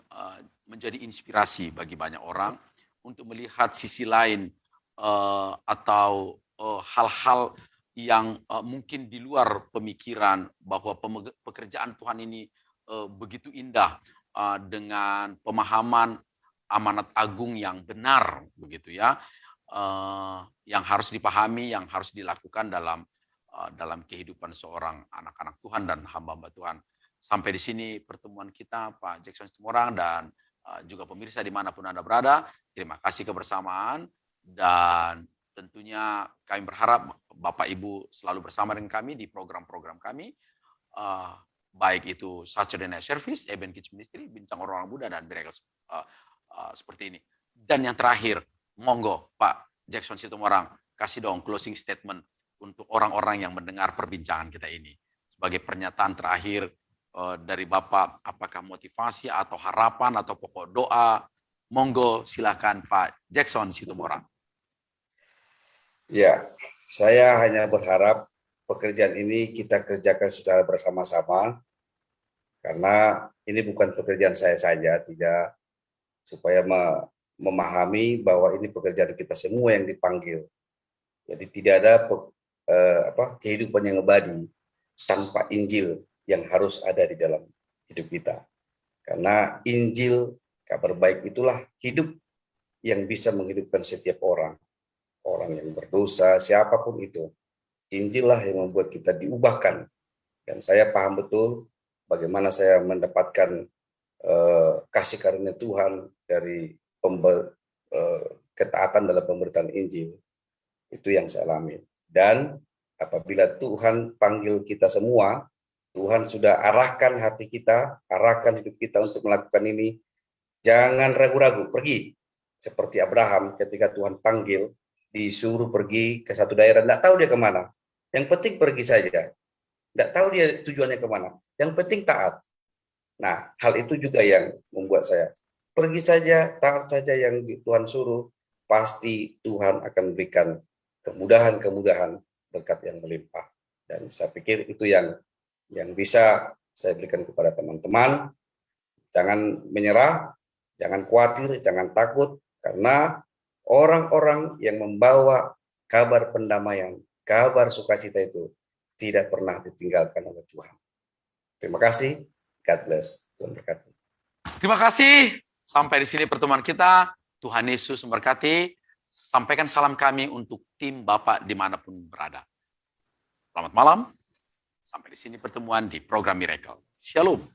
menjadi inspirasi bagi banyak orang untuk melihat sisi lain atau hal-hal yang mungkin di luar pemikiran bahwa pekerjaan Tuhan ini begitu indah dengan pemahaman amanat agung yang benar begitu ya, yang harus dipahami, yang harus dilakukan dalam kehidupan seorang anak-anak Tuhan dan hamba-hamba Tuhan. Sampai di sini pertemuan kita Pak Jackson Situmorang dan juga pemirsa dimanapun Anda berada. Terima kasih kebersamaan dan tentunya kami berharap Bapak Ibu selalu bersama dengan kami di program-program kami. Baik itu Saturday Night Service, Eben Kids Ministry, Bincang Orang-Orang Muda, dan Miracle seperti ini. Dan yang terakhir, monggo Pak Jackson Situmorang, kasih dong closing statement untuk orang-orang yang mendengar perbincangan kita ini. Sebagai pernyataan terakhir dari Bapak, apakah motivasi atau harapan atau pokok doa? Monggo silakan Pak Jackson Situmorang. Ya, saya hanya berharap pekerjaan ini kita kerjakan secara bersama-sama, karena ini bukan pekerjaan saya saja, tidak, supaya memahami bahwa ini pekerjaan kita semua yang dipanggil. Jadi tidak ada kehidupan yang abadi tanpa Injil yang harus ada di dalam hidup kita. Karena Injil, kabar baik itulah hidup yang bisa menghidupkan setiap orang. Orang yang berdosa, siapapun itu. Injil lah yang membuat kita diubahkan. Dan saya paham betul bagaimana saya mendapatkan kasih karunia Tuhan dari ketaatan dalam pemberitaan Injil. Itu yang saya alami. Dan apabila Tuhan panggil kita semua, Tuhan sudah arahkan hati kita, arahkan hidup kita untuk melakukan ini, jangan ragu-ragu, pergi. Seperti Abraham ketika Tuhan panggil, disuruh pergi ke satu daerah, tidak tahu dia kemana. Yang penting pergi saja. Tidak tahu dia tujuannya kemana. Yang penting taat. Nah, hal itu juga yang membuat saya pergi saja, taat saja yang Tuhan suruh, pasti Tuhan akan berikan kemudahan-kemudahan, berkat yang melimpah. Dan saya pikir itu yang bisa saya berikan kepada teman-teman. Jangan menyerah, jangan khawatir, jangan takut, karena orang-orang yang membawa kabar pendamaian, kabar sukacita itu tidak pernah ditinggalkan oleh Tuhan. Terima kasih. God bless. Tuhan berkati. Terima kasih. Sampai di sini pertemuan kita. Tuhan Yesus memberkati. Sampaikan salam kami untuk tim Bapak dimanapun berada. Selamat malam. Sampai di sini pertemuan di program Miracle. Shalom.